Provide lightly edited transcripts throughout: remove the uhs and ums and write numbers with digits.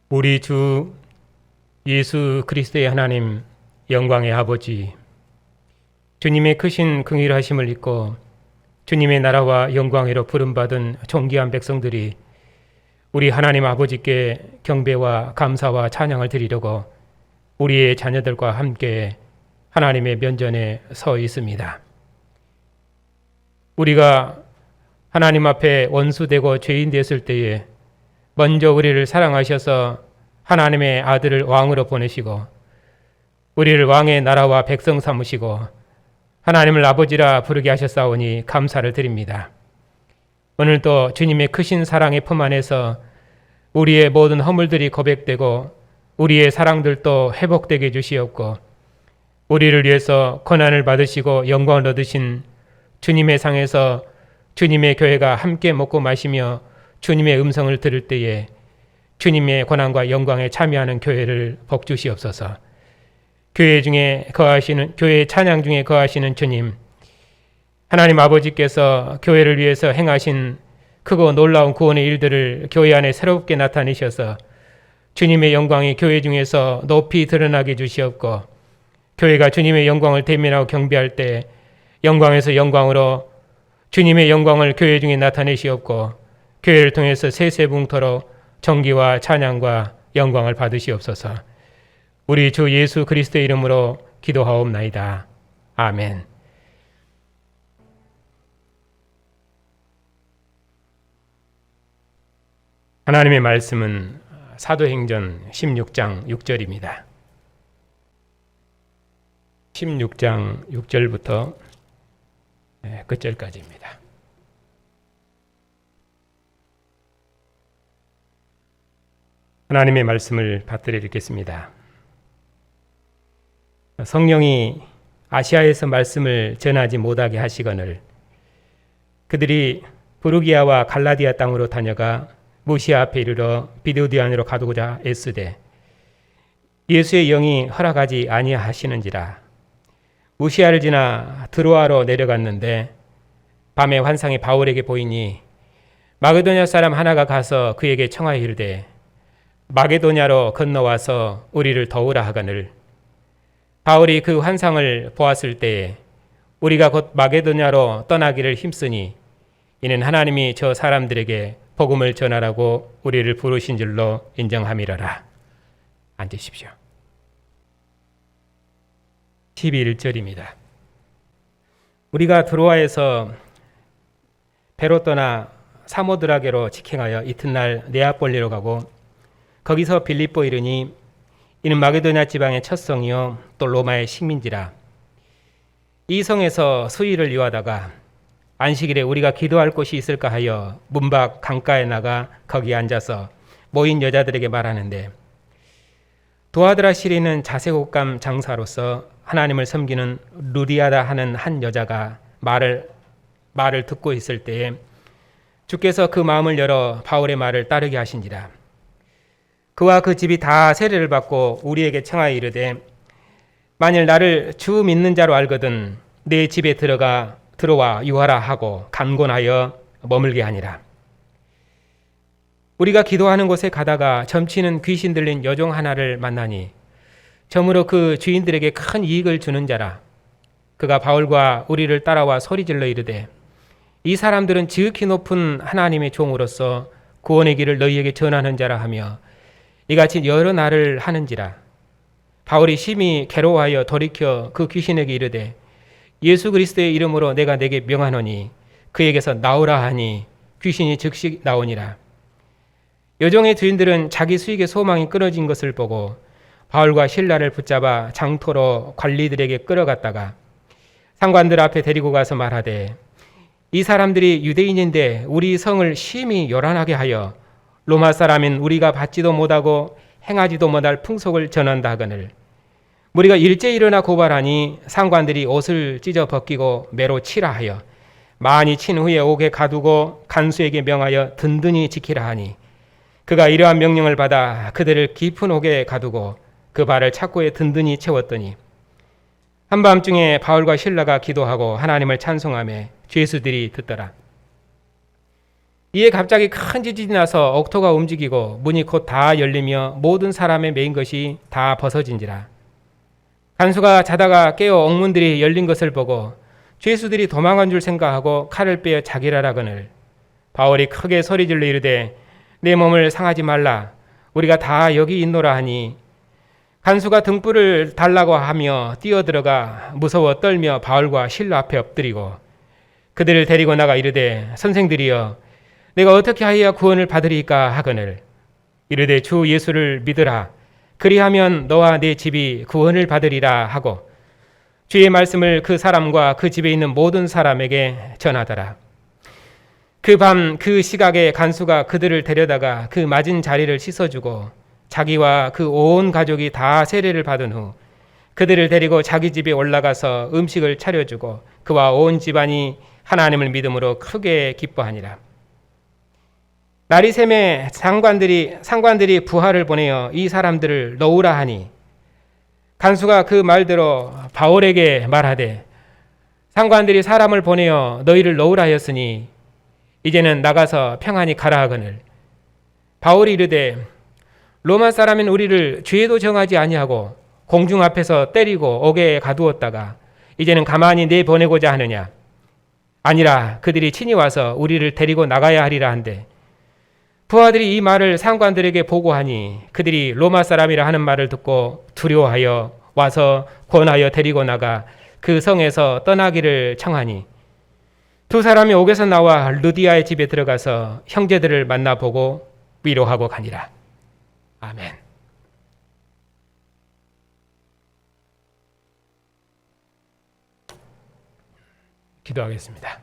우리 주 예수 그리스도의 하나님, 영광의 아버지, 주님의 크신 긍휼하심을 믿고 주님의 나라와 영광으로 부름받은 존귀한 백성들이 우리 하나님 아버지께 경배와 감사와 찬양을 드리려고 우리의 자녀들과 함께 하나님의 면전에 서 있습니다. 우리가 하나님 앞에 원수되고 죄인 됐을 때에 먼저 우리를 사랑하셔서 하나님의 아들을 왕으로 보내시고 우리를 왕의 나라와 백성 삼으시고 하나님을 아버지라 부르게 하셨사오니 감사를 드립니다. 오늘도 주님의 크신 사랑의 품 안에서 우리의 모든 허물들이 고백되고 우리의 사랑들도 회복되게 해주시옵고 우리를 위해서 고난을 받으시고 영광을 얻으신 주님의 상에서 주님의 교회가 함께 먹고 마시며 주님의 음성을 들을 때에 주님의 고난과 영광에 참여하는 교회를 복주시옵소서. 교회 중에 거하시는, 교회의 찬양 중에 거하시는 주님, 하나님 아버지께서 교회를 위해서 행하신 크고 놀라운 구원의 일들을 교회 안에 새롭게 나타내셔서 주님의 영광이 교회 중에서 높이 드러나게 해주시옵고 교회가 주님의 영광을 대면하고 경배할 때 영광에서 영광으로 주님의 영광을 교회 중에 나타내시옵고 교회를 통해서 세세붕토록 존귀와 찬양과 영광을 받으시옵소서. 우리 주 예수 그리스도의 이름으로 기도하옵나이다. 아멘. 하나님의 말씀은 사도행전 16장 6절입니다. 16장 6절부터 끝절까지입니다. 하나님의 말씀을 받들어 읽겠습니다. 성령이 아시아에서 말씀을 전하지 못하게 하시거늘 그들이 부르기아와 갈라디아 땅으로 다녀가 무시아 앞에 이르러 비두디안으로 가두고자 애쓰되 예수의 영이 허락하지 아니하시는지라. 무시아를 지나 드로아로 내려갔는데 밤에 환상이 바울에게 보이니 마게도냐 사람 하나가 가서 그에게 청하여 이르되 마게도냐로 건너와서 우리를 도우라 하거늘 바울이 그 환상을 보았을 때에 우리가 곧 마게도냐로 떠나기를 힘쓰니 이는 하나님이 저 사람들에게 복음을 전하라고 우리를 부르신 줄로 인정함이러라. 앉으십시오. 11절입니다. 우리가 드로아에서 배로 떠나 사모드라게로 직행하여 이튿날 네아폴리로 가고 거기서 빌립보 이르니 이는 마게도냐 지방의 첫 성이요 또 로마의 식민지라. 이 성에서 수일을 이하다가 안식일에 우리가 기도할 곳이 있을까 하여 문 밖 강가에 나가 거기 앉아서 모인 여자들에게 말하는데 도아드라 시리에 있는 자색옷감 장사로서 하나님을 섬기는 루디아다 하는 한 여자가 말을 듣고 있을 때에 주께서 그 마음을 열어 바울의 말을 따르게 하신지라. 그와 그 집이 다 세례를 받고 우리에게 청하여 이르되 만일 나를 주 믿는 자로 알거든 내 집에 들어와 유하라 하고 간곤하여 머물게 하니라. 우리가 기도하는 곳에 가다가 점치는 귀신 들린 여종 하나를 만나니 저무로 그 주인들에게 큰 이익을 주는 자라. 그가 바울과 우리를 따라와 소리질러 이르되 이 사람들은 지극히 높은 하나님의 종으로서 구원의 길을 너희에게 전하는 자라 하며 이같이 여러 날을 하는지라. 바울이 심히 괴로워하여 돌이켜 그 귀신에게 이르되 예수 그리스도의 이름으로 내가 내게 명하노니 그에게서 나오라 하니 귀신이 즉시 나오니라. 여종의 주인들은 자기 수익의 소망이 끊어진 것을 보고 바울과 실라를 붙잡아 장토로 관리들에게 끌어갔다가 상관들 앞에 데리고 가서 말하되 이 사람들이 유대인인데 우리 성을 심히 요란하게 하여 로마 사람인 우리가 받지도 못하고 행하지도 못할 풍속을 전한다 하거늘 우리가 일제히 일어나 고발하니 상관들이 옷을 찢어 벗기고 매로 치라 하여 많이 친 후에 옥에 가두고 간수에게 명하여 든든히 지키라 하니 그가 이러한 명령을 받아 그들을 깊은 옥에 가두고 그 발을 착고에 든든히 채웠더니 한밤중에 바울과 실라가 기도하고 하나님을 찬송하며 죄수들이 듣더라. 이에 갑자기 큰 지진이 나서 옥토가 움직이고 문이 곧 다 열리며 모든 사람의 메인 것이 다 벗어진지라. 간수가 자다가 깨어 옥문들이 열린 것을 보고 죄수들이 도망간 줄 생각하고 칼을 빼어 자기라라거늘 바울이 크게 소리질러 이르되 내 몸을 상하지 말라 우리가 다 여기 있노라 하니 간수가 등불을 달라고 하며 뛰어들어가 무서워 떨며 바울과 실로 앞에 엎드리고 그들을 데리고 나가 이르되 선생들이여 내가 어떻게 하여야 구원을 받으리까 하거늘 이르되 주 예수를 믿으라 그리하면 너와 네 집이 구원을 받으리라 하고 주의 말씀을 그 사람과 그 집에 있는 모든 사람에게 전하더라. 그 밤 그 시각에 간수가 그들을 데려다가 그 맞은 자리를 씻어주고 자기와 그 온 가족이 다 세례를 받은 후 그들을 데리고 자기 집에 올라가서 음식을 차려주고 그와 온 집안이 하나님을 믿음으로 크게 기뻐하니라. 날이 새매 상관들이 부하를 보내어 이 사람들을 놓으라 하니 간수가 그 말대로 바울에게 말하되 상관들이 사람을 보내어 너희를 놓으라 하였으니 이제는 나가서 평안히 가라 하거늘 바울이 이르되 로마 사람인 우리를 죄도 정하지 아니하고 공중 앞에서 때리고 옥에 가두었다가 이제는 가만히 내보내고자 하느냐 아니라 그들이 친히 와서 우리를 데리고 나가야 하리라 한데 부하들이 이 말을 상관들에게 보고하니 그들이 로마 사람이라 하는 말을 듣고 두려워하여 와서 권하여 데리고 나가 그 성에서 떠나기를 청하니 두 사람이 옥에서 나와 루디아의 집에 들어가서 형제들을 만나보고 위로하고 가니라. 아멘. 기도하겠습니다.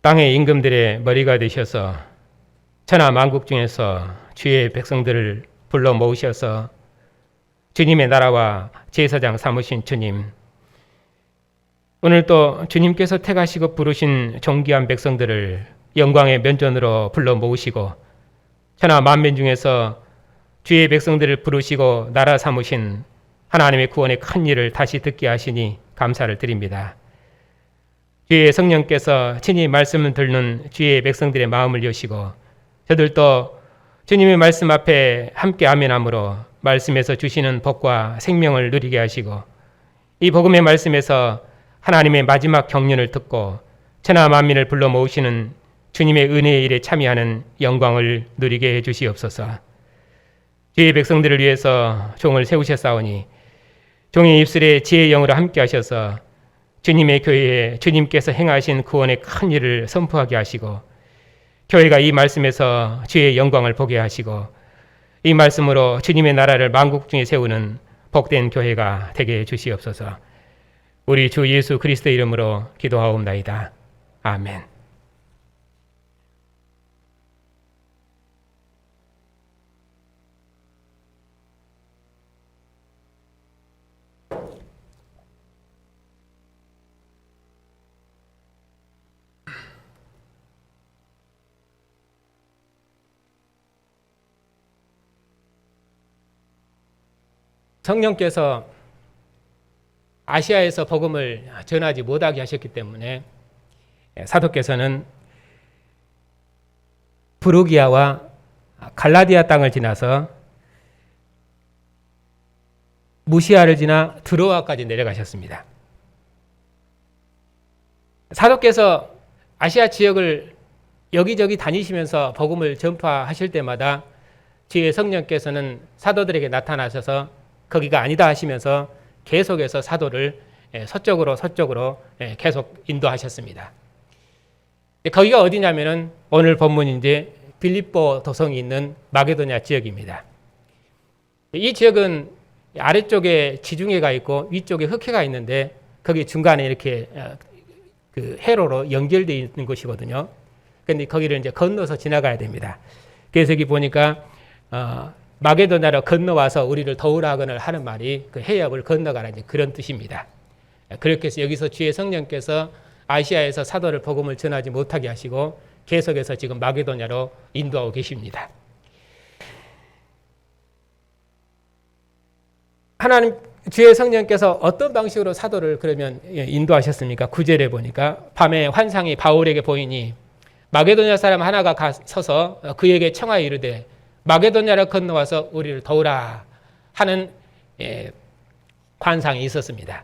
땅의 임금들의 머리가 되셔서 천하 만국 중에서 주의 백성들을 불러 모으셔서 주님의 나라와 제사장 삼으신 주님, 오늘 또 주님께서 택하시고 부르신 존귀한 백성들을 영광의 면전으로 불러 모으시고 천하 만민 중에서 주의 백성들을 부르시고 나라 삼으신 하나님의 구원의 큰 일을 다시 듣게 하시니 감사를 드립니다. 주의 성령께서 친히 말씀을 듣는 주의 백성들의 마음을 여시고 저들도 주님의 말씀 앞에 함께 아멘함으로 말씀에서 주시는 복과 생명을 누리게 하시고 이 복음의 말씀에서 하나님의 마지막 경륜을 듣고 천하 만민을 불러 모으시는 주님의 은혜의 일에 참여하는 영광을 누리게 해주시옵소서. 주의 백성들을 위해서 종을 세우셨사오니 종의 입술에 지혜의 영으로 함께 하셔서 주님의 교회에 주님께서 행하신 구원의 큰 일을 선포하게 하시고 교회가 이 말씀에서 주의 영광을 보게 하시고 이 말씀으로 주님의 나라를 만국 중에 세우는 복된 교회가 되게 해 주시옵소서. 우리 주 예수 그리스도의 이름으로 기도하옵나이다. 아멘. 성령께서 아시아에서 복음을 전하지 못하게 하셨기 때문에 사도께서는 부르기아와 갈라디아 땅을 지나서 무시아를 지나 드로아까지 내려가셨습니다. 사도께서 아시아 지역을 여기저기 다니시면서 복음을 전파하실 때마다 주의 성령께서는 사도들에게 나타나셔서 거기가 아니다 하시면서 계속해서 사도를 서쪽으로 계속 인도하셨습니다. 거기가 어디냐면은 오늘 본문 이제 빌립보 도성이 있는 마게도냐 지역입니다. 이 지역은 아래쪽에 지중해가 있고 위쪽에 흑해가 있는데 거기 중간에 이렇게 그 해로로 연결되어 있는 곳이거든요. 그런데 거기를 이제 건너서 지나가야 됩니다. 그래서 여기 보니까 마게도냐로 건너와서 우리를 도우라거늘 하는 말이 그 해협을 건너가라 이제 그런 뜻입니다. 그렇게 해서 여기서 주의 성령께서 아시아에서 사도를 복음을 전하지 못하게 하시고 계속해서 지금 마게도냐로 인도하고 계십니다. 하나님 주의 성령께서 어떤 방식으로 사도를 그러면 인도하셨습니까? 9절에 보니까 밤에 환상이 바울에게 보이니 마게도냐 사람 하나가 서서 그에게 청하여 이르되 마게도냐를 건너와서 우리를 도우라 하는 환상이 있었습니다.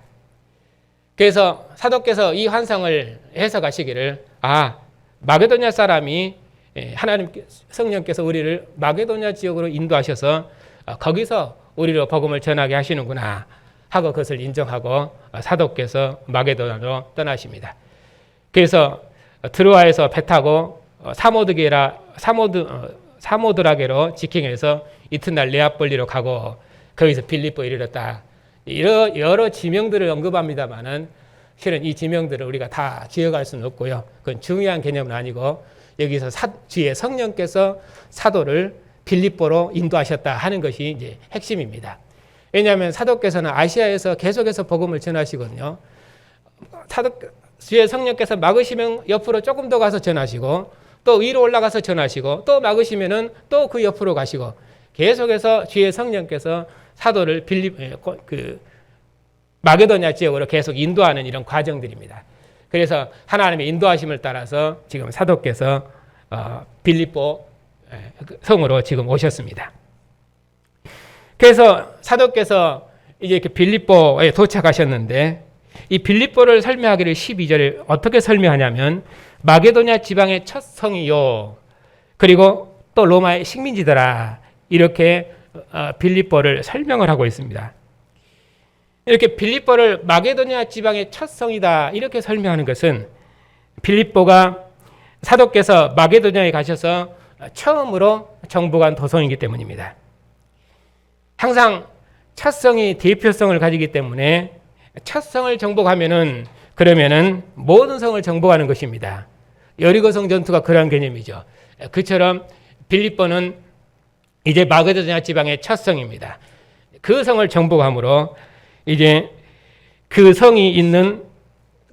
그래서 사도께서 이 환상을 해석하시기를 마게도냐 사람이 하나님 성령께서 우리를 마게도냐 지역으로 인도하셔서 거기서 우리로 복음을 전하게 하시는구나 하고 그것을 인정하고 사도께서 마게도냐로 떠나십니다. 그래서 드로아에서 배 타고 사모드라게로 직행해서 이튿날 네아폴리로 가고 거기서 빌립보에 이르렀다. 여러 지명들을 언급합니다만은 실은 이 지명들을 우리가 다 기억할 수는 없고요. 그건 중요한 개념은 아니고 여기서 주의 성령께서 사도를 빌립보로 인도하셨다 하는 것이 이제 핵심입니다. 왜냐하면 사도께서는 아시아에서 계속해서 복음을 전하시거든요. 주의 성령께서 막으시면 옆으로 조금 더 가서 전하시고 또 위로 올라가서 전하시고 또 막으시면은 또 그 옆으로 가시고 계속해서 주의 성령께서 사도를 마게도냐 지역으로 계속 인도하는 이런 과정들입니다. 그래서 하나님의 인도하심을 따라서 지금 사도께서 빌립보 성으로 지금 오셨습니다. 그래서 사도께서 이제 이렇게 빌립보에 도착하셨는데 이 빌립보를 설명하기를 12절에 어떻게 설명하냐면 마게도냐 지방의 첫 성이요 그리고 또 로마의 식민지더라 이렇게 빌립보를 설명을 하고 있습니다. 이렇게 빌립보를 마게도냐 지방의 첫 성이다 이렇게 설명하는 것은 빌립보가 사도께서 마게도냐에 가셔서 처음으로 정복한 도성이기 때문입니다. 항상 첫 성이 대표성을 가지기 때문에 첫 성을 정복하면은 그러면은 모든 성을 정복하는 것입니다. 여리고성 전투가 그런 개념이죠. 그처럼 빌립보는 이제 마게도냐 지방의 첫 성입니다. 그 성을 정복함으로 이제 그 성이 있는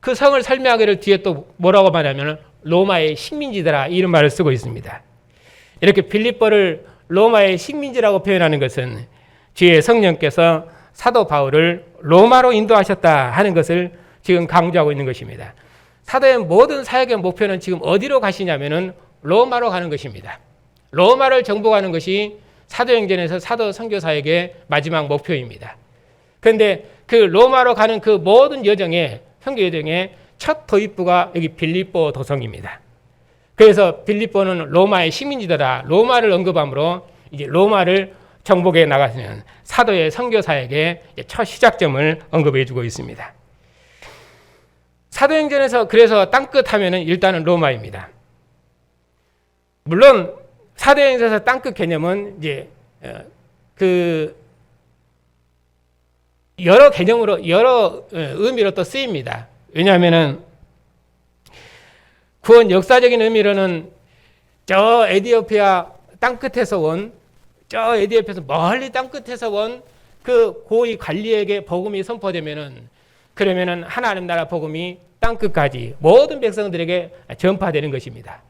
그 성을 설명하기를 뒤에 또 뭐라고 말하면 로마의 식민지더라 이런 말을 쓰고 있습니다. 이렇게 빌립보를 로마의 식민지라고 표현하는 것은 주의 성령께서 사도 바울을 로마로 인도하셨다 하는 것을 지금 강조하고 있는 것입니다. 사도의 모든 사역의 목표는 지금 어디로 가시냐면은 로마로 가는 것입니다. 로마를 정복하는 것이 사도행전에서 사도 선교 사역의 마지막 목표입니다. 그런데 그 로마로 가는 그 모든 여정에 선교 여정의 첫 도입부가 여기 빌립보 도성입니다. 그래서 빌립보는 로마의 식민지더라. 로마를 언급함으로 이제 로마를 정복해 나가시는 사도의 선교 사역의 첫 시작점을 언급해 주고 있습니다. 사도행전에서 그래서 땅끝 하면은 일단은 로마입니다. 물론 사도행전에서 땅끝 개념은 이제 그 여러 개념으로 여러 의미로 또 쓰입니다. 왜냐하면은 구원 역사적인 의미로는 저 에티오피아 땅끝에서 저 에티오피아에서 멀리 땅끝에서 온 그 고위 관리에게 복음이 선포되면은 그러면은 하나님 나라 복음이 땅끝까지 모든 백성들에게 전파되는 것입니다.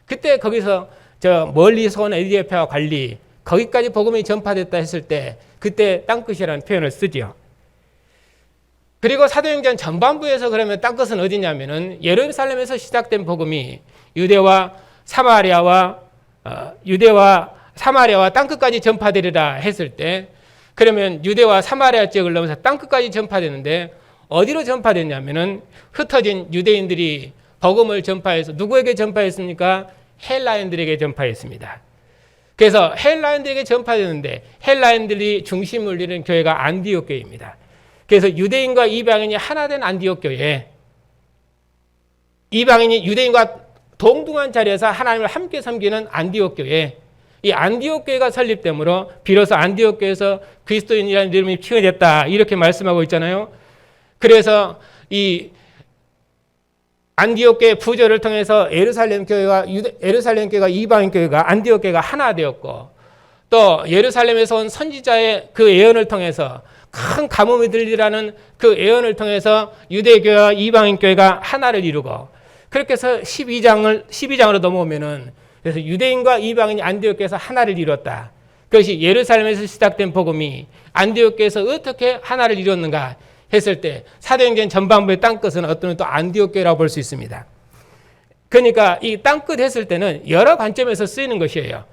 그때 거기서 저 멀리서 온 에티오피아 관리 거기까지 복음이 전파됐다 했을 때 그때 땅끝이라는 표현을 쓰죠. 그리고 사도행전 전반부에서 그러면 땅끝은 어디냐면은 예루살렘에서 시작된 복음이 유대와 사마리아와 땅끝까지 전파되리라 했을 때 그러면 유대와 사마리아 지역을 넘어서 땅끝까지 전파되는데 어디로 전파됐냐면은 흩어진 유대인들이 복음을 전파해서 누구에게 전파했습니까? 헬라인들에게 전파했습니다. 그래서 헬라인들에게 전파되는데 헬라인들이 중심을 이루는 교회가 안디옥 교회입니다. 그래서 유대인과 이방인이 하나 된 안디옥 교회, 이방인이 유대인과 동등한 자리에서 하나님을 함께 섬기는 안디옥 교회, 이 안디옥 교회가 설립되므로 비로소 안디옥 교회에서 그리스도인이라는 이름이 칭해졌다 이렇게 말씀하고 있잖아요. 그래서 이 안디옥 교회 부조를 통해서 예루살렘 교회가 이방인 교회가 안디옥 교회가 하나 되었고 또 예루살렘에서 온 선지자의 그 예언을 통해서 큰 가뭄이 들리라는 그 예언을 통해서 유대교회와 이방인 교회가 하나를 이루고 그렇게 해서 12장으로 넘어오면은 그래서 유대인과 이방인이 안디옥 교회에서 하나를 이뤘다. 그것이 예루살렘에서 시작된 복음이 안디옥교에서 어떻게 하나를 이뤘는가 했을 때 사도행전 전반부의 땅끝은 어떤 또 안디옥교라고 볼 수 있습니다. 그러니까 이 땅끝 했을 때는 여러 관점에서 쓰이는 것이에요.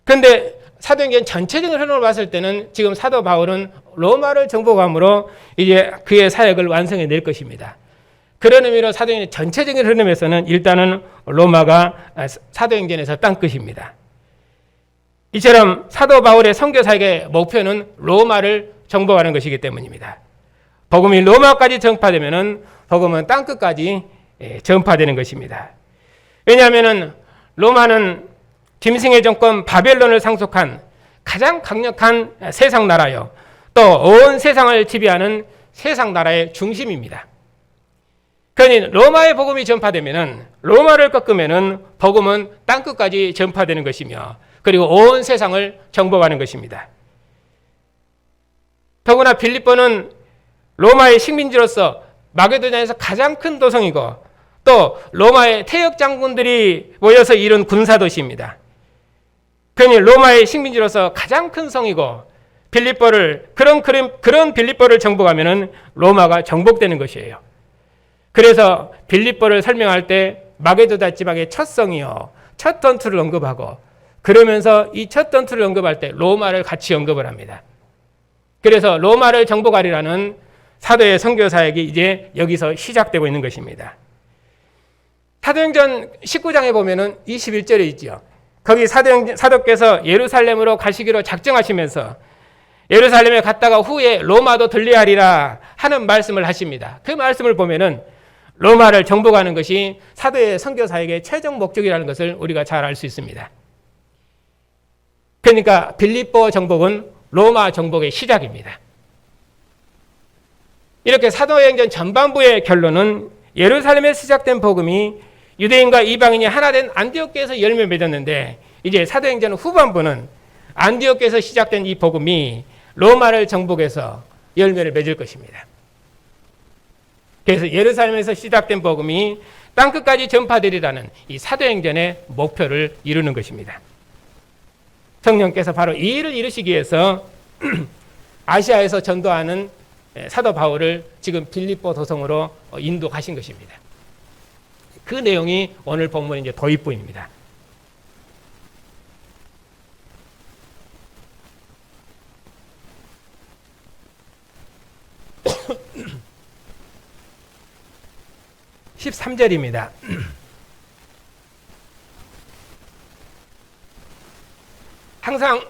그런데 사도행전 전체적인 흐름을 봤을 때는 지금 사도 바울은 로마를 정복함으로 이제 그의 사역을 완성해 낼 것입니다. 그런 의미로 사도행전 전체적인 흐름에서는 일단은 로마가 사도행전에서 땅끝입니다. 이처럼 사도 바울의 선교 사역의 목표는 로마를 정복하는 것이기 때문입니다. 복음이 로마까지 전파되면은 복음은 땅끝까지 전파되는 것입니다. 왜냐하면은 로마는 짐승의 정권 바벨론을 상속한 가장 강력한 세상 나라요. 또 온 세상을 지배하는 세상 나라의 중심입니다. 그러니 로마의 복음이 전파되면은 로마를 꺾으면은 복음은 땅끝까지 전파되는 것이며 그리고 온 세상을 정복하는 것입니다. 더구나 빌립보는 로마의 식민지로서 마게도냐에서 가장 큰 도성이고 또 로마의 태역 장군들이 모여서 이룬 군사도시입니다. 그러니 로마의 식민지로서 가장 큰 성이고 빌립보를 그런 빌립보를 정복하면은 로마가 정복되는 것이에요. 그래서 빌립보를 설명할 때 마게도다 지방의 첫 성이요, 첫 전투를 언급하고 그러면서 이 첫 전투를 언급할 때 로마를 같이 언급을 합니다. 그래서 로마를 정복하리라는 사도의 선교 사역이 이제 여기서 시작되고 있는 것입니다. 사도행전 19장에 보면은 21절에 있죠. 거기 사도께서 예루살렘으로 가시기로 작정하시면서 예루살렘에 갔다가 후에 로마도 들려하리라 하는 말씀을 하십니다. 그 말씀을 보면은 로마를 정복하는 것이 사도의 선교 사역의 최종 목적이라는 것을 우리가 잘 알 수 있습니다. 그러니까 빌립보 정복은 로마 정복의 시작입니다. 이렇게 사도행전 전반부의 결론은 예루살렘에 시작된 복음이 유대인과 이방인이 하나 된 안디옥교에서 열매 맺었는데 이제 사도행전 후반부는 안디옥교에서 시작된 이 복음이 로마를 정복해서 열매를 맺을 것입니다. 그래서 예루살렘에서 시작된 복음이 땅끝까지 전파되리라는 이 사도행전의 목표를 이루는 것입니다. 성령께서 바로 이 일을 이루시기 위해서 아시아에서 전도하는 사도 바울을 지금 빌립보 도성으로 인도하신 것입니다. 그 내용이 오늘 본문의 이제 도입부입니다. (13절입니다) 항상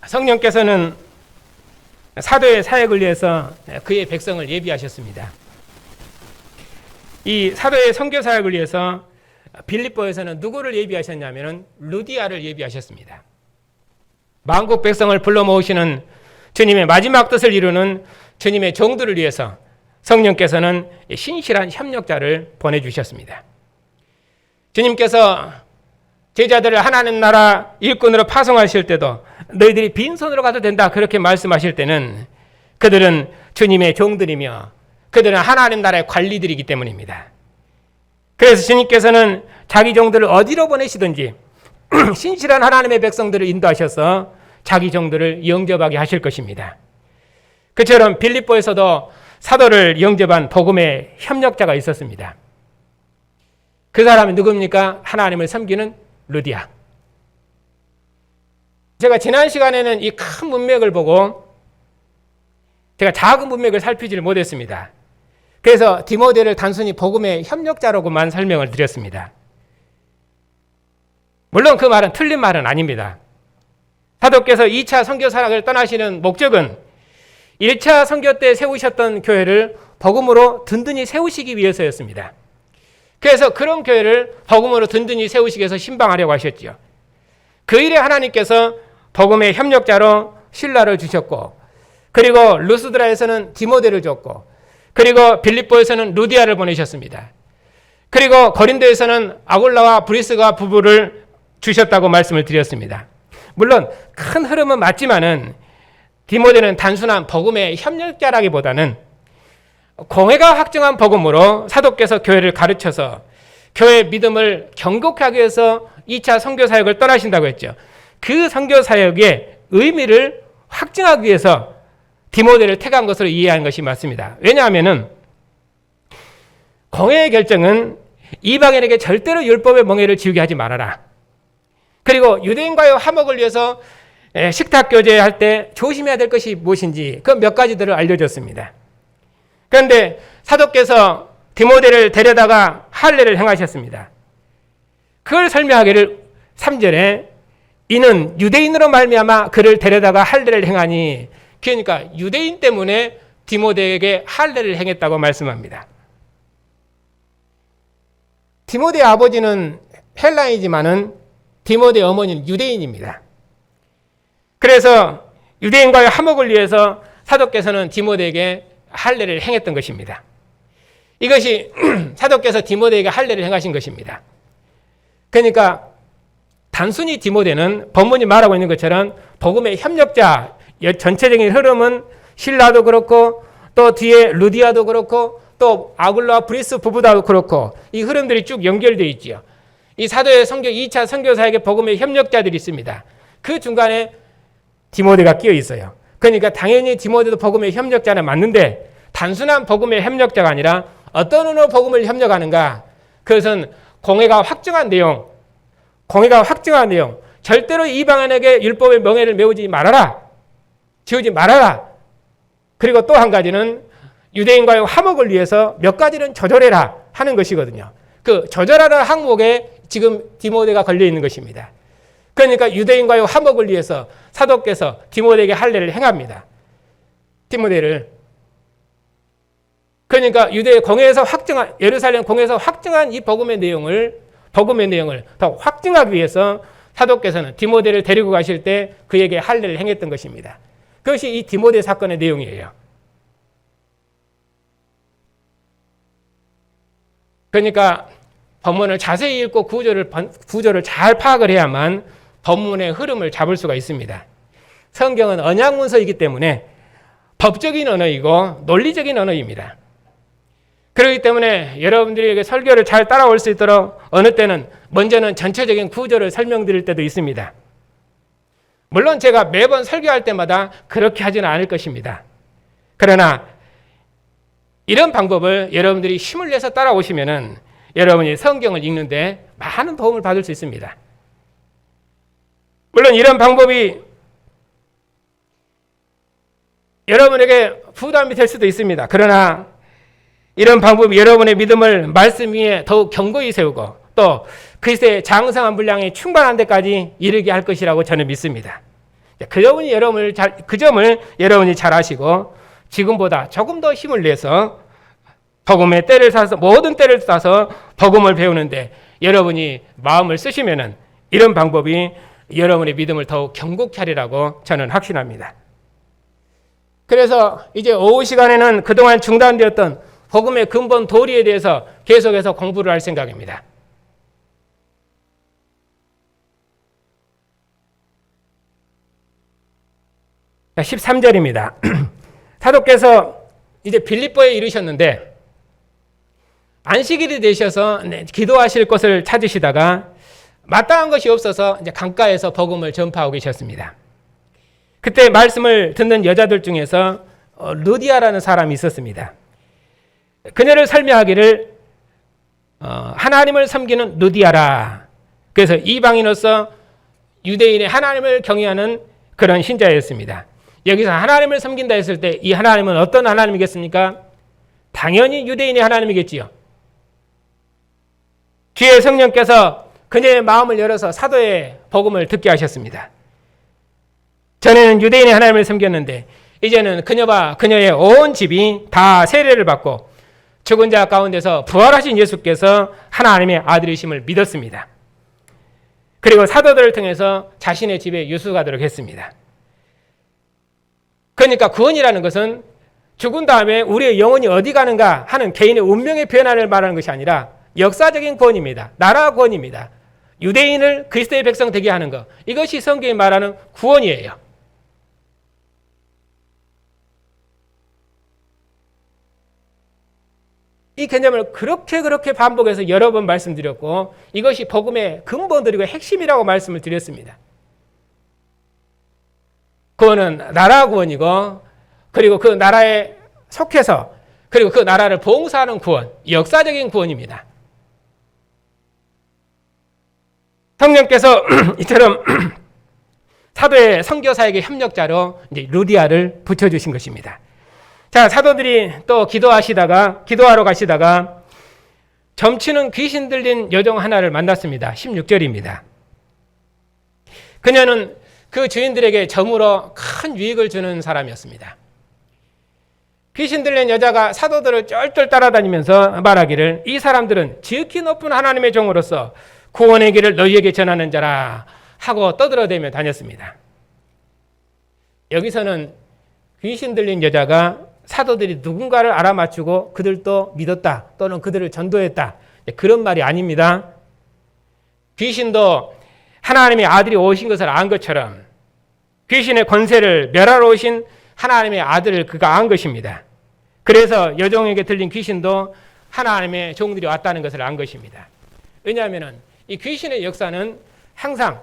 성령께서는 사도의 사역을 위해서 그의 백성을 예비하셨습니다. 이 사도의 선교 사역을 위해서 빌립보에서는 누구를 예비하셨냐면 루디아를 예비하셨습니다. 만국 백성을 불러 모으시는 주님의 마지막 뜻을 이루는 주님의 종들을 위해서 성령께서는 신실한 협력자를 보내주셨습니다. 주님께서 제자들을 하나님 나라 일꾼으로 파송하실 때도 너희들이 빈손으로 가도 된다 그렇게 말씀하실 때는 그들은 주님의 종들이며 그들은 하나님 나라의 관리들이기 때문입니다. 그래서 주님께서는 자기 종들을 어디로 보내시든지 신실한 하나님의 백성들을 인도하셔서 자기 종들을 영접하게 하실 것입니다. 그처럼 빌립보에서도 사도를 영접한 복음의 협력자가 있었습니다. 그 사람이 누굽니까? 하나님을 섬기는 루디아. 제가 지난 시간에는 이 큰 문맥을 보고 제가 작은 문맥을 살피지를 못했습니다. 그래서 디모데를 단순히 복음의 협력자로만 설명을 드렸습니다. 물론 그 말은 틀린 말은 아닙니다. 사도께서 2차 선교 사역을 떠나시는 목적은 1차 선교 때 세우셨던 교회를 복음으로 든든히 세우시기 위해서였습니다. 그래서 그런 교회를 복음으로 든든히 세우시기 위해서 신방하려고 하셨죠. 그 일에 하나님께서 복음의 협력자로 실라를 주셨고 그리고 루스드라에서는 디모데를 줬고 그리고 빌립보에서는 루디아를 보내셨습니다. 그리고 고린도에서는 아굴라와 브리스가 부부를 주셨다고 말씀을 드렸습니다. 물론 큰 흐름은 맞지만은 디모데는 단순한 복음의 협력자라기보다는 공회가 확정한 복음으로 사도께서 교회를 가르쳐서 교회의 믿음을 경고하기 위해서 2차 선교 사역을 떠나신다고 했죠. 그 선교 사역의 의미를 확증하기 위해서 디모데를 택한 것으로 이해하는 것이 맞습니다. 왜냐하면은 공회의 결정은 이방인에게 절대로 율법의 멍에를 지우게 하지 말아라. 그리고 유대인과의 화목을 위해서 식탁 교제할 때 조심해야 될 것이 무엇인지 그 몇 가지들을 알려줬습니다. 그런데 사도께서 디모데를 데려다가 할례를 행하셨습니다. 그걸 설명하기를 3절에 이는 유대인으로 말미암아 그를 데려다가 할례를 행하니, 그러니까 유대인 때문에 디모데에게 할례를 행했다고 말씀합니다. 디모데의 아버지는 헬라인이지만은 디모데의 어머니는 유대인입니다. 그래서 유대인과의 화목을 위해서 사도께서는 디모데에게 할례를 행했던 것입니다. 이것이 사도께서 디모데에게 할례를 행하신 것입니다. 그러니까 단순히 디모데는 본문이 말하고 있는 것처럼 복음의 협력자, 전체적인 흐름은 실라도 그렇고 또 뒤에 루디아도 그렇고 또 아굴라와 브리스 부부도 그렇고 이 흐름들이 쭉 연결되어 있죠. 이 사도의 선교 2차 선교 사역의 복음의 협력자들이 있습니다. 그 중간에 디모데가 끼어 있어요. 그러니까 당연히 디모데도 복음의 협력자는 맞는데 단순한 복음의 협력자가 아니라 어떤 의미로 복음을 협력하는가? 그것은 공회가 확증한 내용, 절대로 이방인에게 율법의 명예를 메우지 말아라, 지우지 말아라. 그리고 또 한 가지는 유대인과의 화목을 위해서 몇 가지는 조절해라 하는 것이거든요. 그 조절하는 항목에 지금 디모데가 걸려 있는 것입니다. 그러니까 유대인과의 화목을 위해서 사도께서 디모데에게 할례를 행합니다. 디모데를. 그러니까 유대 공회에서 확증한, 예루살렘 공회에서 확증한 이 복음의 내용을 더 확증하기 위해서 사도께서는 디모데를 데리고 가실 때 그에게 할례를 행했던 것입니다. 그것이 이 디모데 사건의 내용이에요. 그러니까 본문을 자세히 읽고 구조를 잘 파악을 해야만 본문의 흐름을 잡을 수가 있습니다. 성경은 언약 문서이기 때문에 법적인 언어이고 논리적인 언어입니다. 그렇기 때문에 여러분들에게 설교를 잘 따라올 수 있도록 어느 때는 먼저는 전체적인 구조를 설명드릴 때도 있습니다. 물론 제가 매번 설교할 때마다 그렇게 하지는 않을 것입니다. 그러나 이런 방법을 여러분들이 힘을 내서 따라오시면은 여러분이 성경을 읽는데 많은 도움을 받을 수 있습니다. 물론 이런 방법이 여러분에게 부담이 될 수도 있습니다. 그러나 이런 방법이 여러분의 믿음을 말씀 위에 더욱 견고히 세우고 또 그리스도의 장성한 분량이 충만한 데까지 이르게 할 것이라고 저는 믿습니다. 그 점을 여러분이 잘 아시고 지금보다 조금 더 힘을 내서 복음의 때를 사서 모든 때를 따서 복음을 배우는데 여러분이 마음을 쓰시면은 이런 방법이 여러분의 믿음을 더욱 견고케 하리라고 저는 확신합니다. 그래서 이제 오후 시간에는 그동안 중단되었던 복음의 근본 도리에 대해서 계속해서 공부를 할 생각입니다. 자, 13절입니다. 사도께서 이제 빌립보에 이르셨는데 안식일이 되셔서 기도하실 곳을 찾으시다가 마땅한 것이 없어서 이제 강가에서 복음을 전파하고 계셨습니다. 그때 말씀을 듣는 여자들 중에서 루디아라는 사람이 있었습니다. 그녀를 설명하기를 하나님을 섬기는 루디아라. 그래서 이방인으로서 유대인의 하나님을 경외하는 그런 신자였습니다. 여기서 하나님을 섬긴다 했을 때 이 하나님은 어떤 하나님이겠습니까? 당연히 유대인의 하나님이겠지요. 뒤에 성령께서 그녀의 마음을 열어서 사도의 복음을 듣게 하셨습니다. 전에는 유대인의 하나님을 섬겼는데 이제는 그녀와 그녀의 온 집이 다 세례를 받고 죽은 자 가운데서 부활하신 예수께서 하나님의 아들이심을 믿었습니다. 그리고 사도들을 통해서 자신의 집에 유수가도록 했습니다. 그러니까 구원이라는 것은 죽은 다음에 우리의 영혼이 어디 가는가 하는 개인의 운명의 변화를 말하는 것이 아니라 역사적인 구원입니다. 나라 구원입니다. 유대인을 그리스도의 백성 되게 하는 것. 이것이 성경이 말하는 구원이에요. 이 개념을 그렇게 반복해서 여러 번 말씀드렸고 이것이 복음의 근본들이고 핵심이라고 말씀을 드렸습니다. 구원은 나라 구원이고 그리고 그 나라에 속해서 그리고 그 나라를 봉사하는 구원, 역사적인 구원입니다. 성령께서 이처럼 사도의 선교사에게 협력자로 이제 루디아를 붙여주신 것입니다. 자, 사도들이 또 기도하러 가시다가 점치는 귀신 들린 여종 하나를 만났습니다. 16절입니다. 그녀는 그 주인들에게 점으로 큰 유익을 주는 사람이었습니다. 귀신 들린 여자가 사도들을 쫄쫄 따라다니면서 말하기를 이 사람들은 지극히 높은 하나님의 종으로서 구원의 길을 너희에게 전하는 자라 하고 떠들어대며 다녔습니다. 여기서는 귀신 들린 여자가 사도들이 누군가를 알아맞추고 그들도 믿었다 또는 그들을 전도했다 그런 말이 아닙니다. 귀신도 하나님의 아들이 오신 것을 안 것처럼 귀신의 권세를 멸하러 오신 하나님의 아들을 그가 안 것입니다. 그래서 여종에게 들린 귀신도 하나님의 종들이 왔다는 것을 안 것입니다. 왜냐하면 이 귀신의 역사는 항상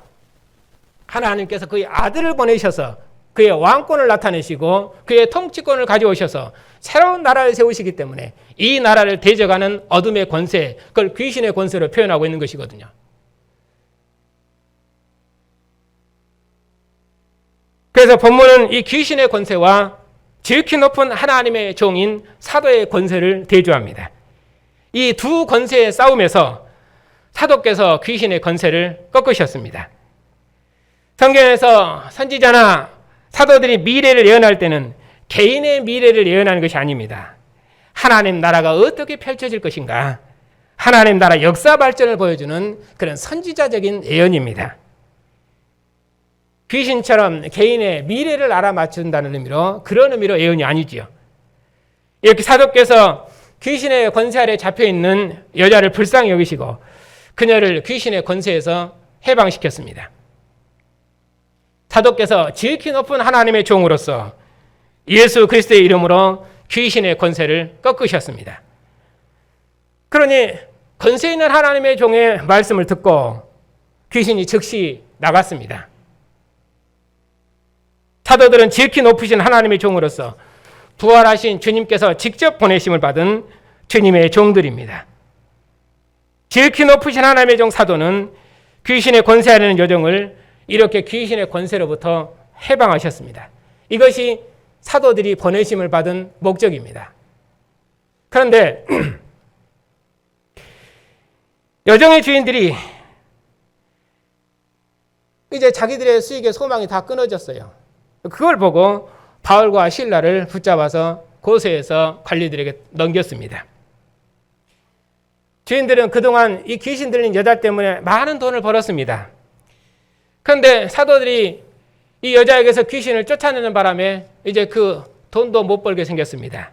하나님께서 그의 아들을 보내셔서 그의 왕권을 나타내시고 그의 통치권을 가져오셔서 새로운 나라를 세우시기 때문에 이 나라를 대적하는 어둠의 권세, 그걸 귀신의 권세로 표현하고 있는 것이거든요. 그래서 본문은 이 귀신의 권세와 지극히 높은 하나님의 종인 사도의 권세를 대조합니다. 이 두 권세의 싸움에서 사도께서 귀신의 권세를 꺾으셨습니다. 성경에서 선지자나 사도들이 미래를 예언할 때는 개인의 미래를 예언하는 것이 아닙니다. 하나님 나라가 어떻게 펼쳐질 것인가, 하나님 나라 역사 발전을 보여주는 그런 선지자적인 예언입니다. 귀신처럼 개인의 미래를 알아맞춘다는 의미로, 그런 의미로 예언이 아니지요. 이렇게 사도께서 귀신의 권세 아래 잡혀있는 여자를 불쌍히 여기시고 그녀를 귀신의 권세에서 해방시켰습니다. 사도께서 지극히 높은 하나님의 종으로서 예수 그리스도의 이름으로 귀신의 권세를 꺾으셨습니다. 그러니 권세 있는 하나님의 종의 말씀을 듣고 귀신이 즉시 나갔습니다. 사도들은 지극히 높으신 하나님의 종으로서 부활하신 주님께서 직접 보내심을 받은 주님의 종들입니다. 지극히 높으신 하나님의 종 사도는 귀신의 권세하려는 여종을 이렇게 귀신의 권세로부터 해방하셨습니다. 이것이 사도들이 보내심을 받은 목적입니다. 그런데 여종의 주인들이 이제 자기들의 수익의 소망이 다 끊어졌어요. 그걸 보고 바울과 실라를 붙잡아서 고세에서 관리들에게 넘겼습니다. 주인들은 그동안 이 귀신 들린 여자 때문에 많은 돈을 벌었습니다. 그런데 사도들이 이 여자에게서 귀신을 쫓아내는 바람에 이제 그 돈도 못 벌게 생겼습니다.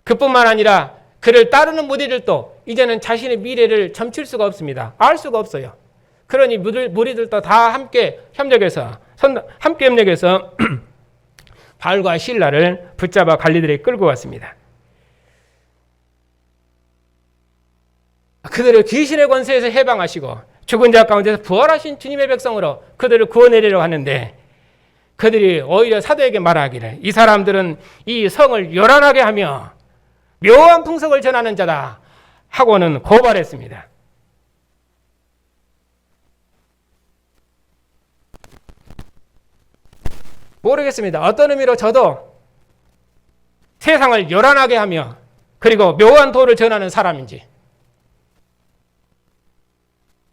그뿐만 아니라 그를 따르는 무리들도 이제는 자신의 미래를 점칠 수가 없습니다. 알 수가 없어요. 그러니 무리들도 다 함께 협력해서 바울과 실라를 붙잡아 갈리들에게 끌고 왔습니다. 그들을 귀신의 권세에서 해방하시고 죽은 자 가운데서 부활하신 주님의 백성으로 그들을 구원하려고 하는데 그들이 오히려 사도에게 말하기를 이 사람들은 이 성을 요란하게 하며 묘한 풍속을 전하는 자다 하고는 고발했습니다. 모르겠습니다. 어떤 의미로 저도 세상을 요란하게 하며 그리고 묘한 도를 전하는 사람인지,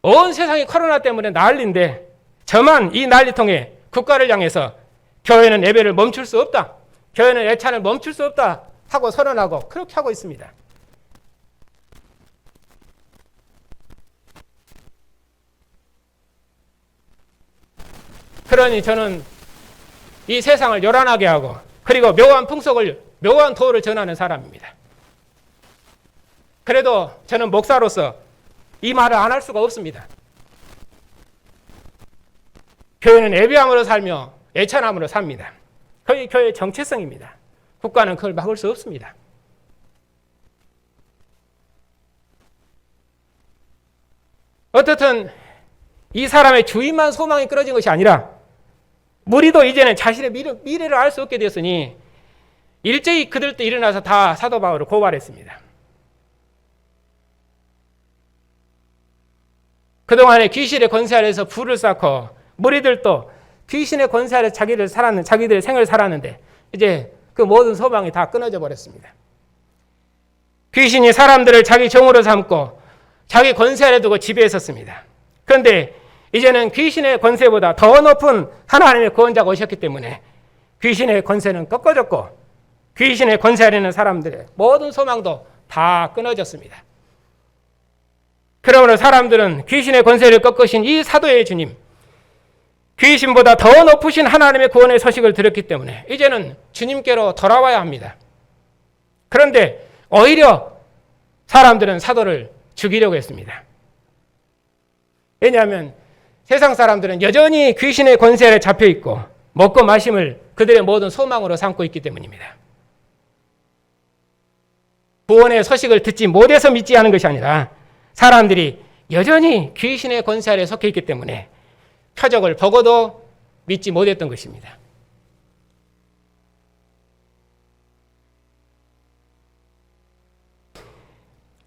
온 세상이 코로나 때문에 난리인데 저만 이 난리통에 국가를 향해서 교회는 예배를 멈출 수 없다, 교회는 예찬을 멈출 수 없다 하고 선언하고 그렇게 하고 있습니다. 그러니 저는 이 세상을 요란하게 하고 그리고 묘한 풍속을, 묘한 도를 전하는 사람입니다. 그래도 저는 목사로서 이 말을 안 할 수가 없습니다. 교회는 예배함으로 살며 예찬함으로 삽니다. 그게 교회의 정체성입니다. 국가는 그걸 막을 수 없습니다. 어떻든 이 사람의 주인만 소망이 끊어진 것이 아니라 무리도 이제는 자신의 미래를 알 수 없게 되었으니 일제히 그들도 일어나서 다 사도 바울을 고발했습니다. 그동안에 귀신의 권세 아래서 불을 쌓고 무리들도 귀신의 권세 아래서 자기들의 생을 살았는데 이제 그 모든 소망이 다 끊어져 버렸습니다. 귀신이 사람들을 자기 종으로 삼고 자기 권세 아래 두고 지배했었습니다. 그런데 이제는 귀신의 권세보다 더 높은 하나님의 구원자가 오셨기 때문에 귀신의 권세는 꺾어졌고 귀신의 권세 아래 있는 사람들의 모든 소망도 다 끊어졌습니다. 그러므로 사람들은 귀신의 권세를 꺾으신 이 사도의 주님, 귀신보다 더 높으신 하나님의 구원의 소식을 들었기 때문에 이제는 주님께로 돌아와야 합니다. 그런데 오히려 사람들은 사도를 죽이려고 했습니다. 왜냐하면 세상 사람들은 여전히 귀신의 권세 아래 잡혀 있고 먹고 마심을 그들의 모든 소망으로 삼고 있기 때문입니다. 구원의 소식을 듣지 못해서 믿지 않은 것이 아니라 사람들이 여전히 귀신의 권세 아래 속해 있기 때문에 표적을 보고도 믿지 못했던 것입니다.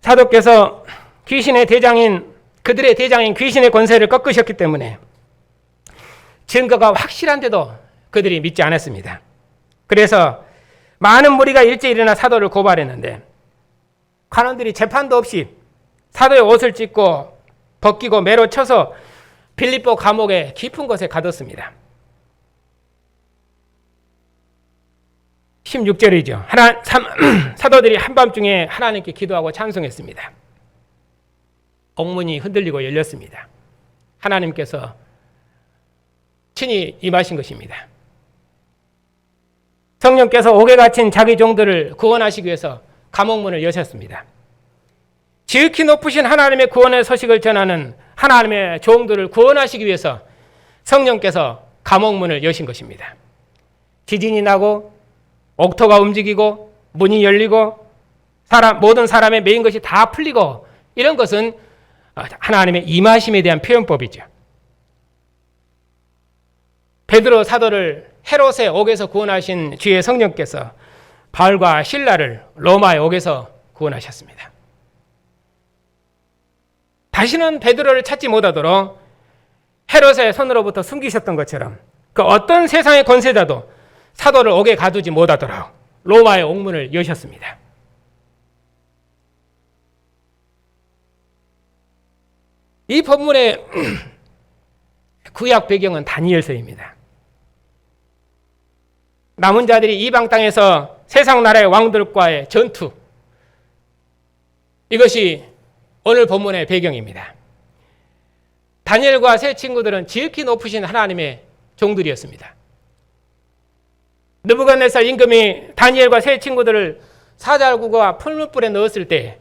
사도께서 귀신의 대장인 그들의 대장인 귀신의 권세를 꺾으셨기 때문에 증거가 확실한데도 그들이 믿지 않았습니다. 그래서 많은 무리가 일제히 일어나 사도를 고발했는데 관원들이 재판도 없이 사도의 옷을 찢고 벗기고 매로 쳐서 빌립보 감옥의 깊은 곳에 가뒀습니다. 16절이죠. 사도들이 한밤중에 하나님께 기도하고 찬송했습니다. 옥문이 흔들리고 열렸습니다. 하나님께서 친히 임하신 것입니다. 성령께서 옥에 갇힌 자기 종들을 구원하시기 위해서 감옥문을 여셨습니다. 지극히 높으신 하나님의 구원의 소식을 전하는 하나님의 종들을 구원하시기 위해서 성령께서 감옥문을 여신 것입니다. 지진이 나고 옥토가 움직이고 문이 열리고 모든 사람의 매인 것이 다 풀리고 이런 것은 하나님의 임하심에 대한 표현법이죠. 베드로 사도를 헤롯의 옥에서 구원하신 주의 성령께서 바울과 실라를 로마의 옥에서 구원하셨습니다. 다시는 베드로를 찾지 못하도록 헤롯의 손으로부터 숨기셨던 것처럼 그 어떤 세상의 권세자도 사도를 옥에 가두지 못하도록 로마의 옥문을 여셨습니다. 이 본문의 구약 배경은 다니엘서입니다. 남은 자들이 이방 땅에서 세상 나라의 왕들과의 전투, 이것이 오늘 본문의 배경입니다. 다니엘과 세 친구들은 지극히 높으신 하나님의 종들이었습니다. 느부갓네살 임금이 다니엘과 세 친구들을 사자굴과 풀무불에 넣었을 때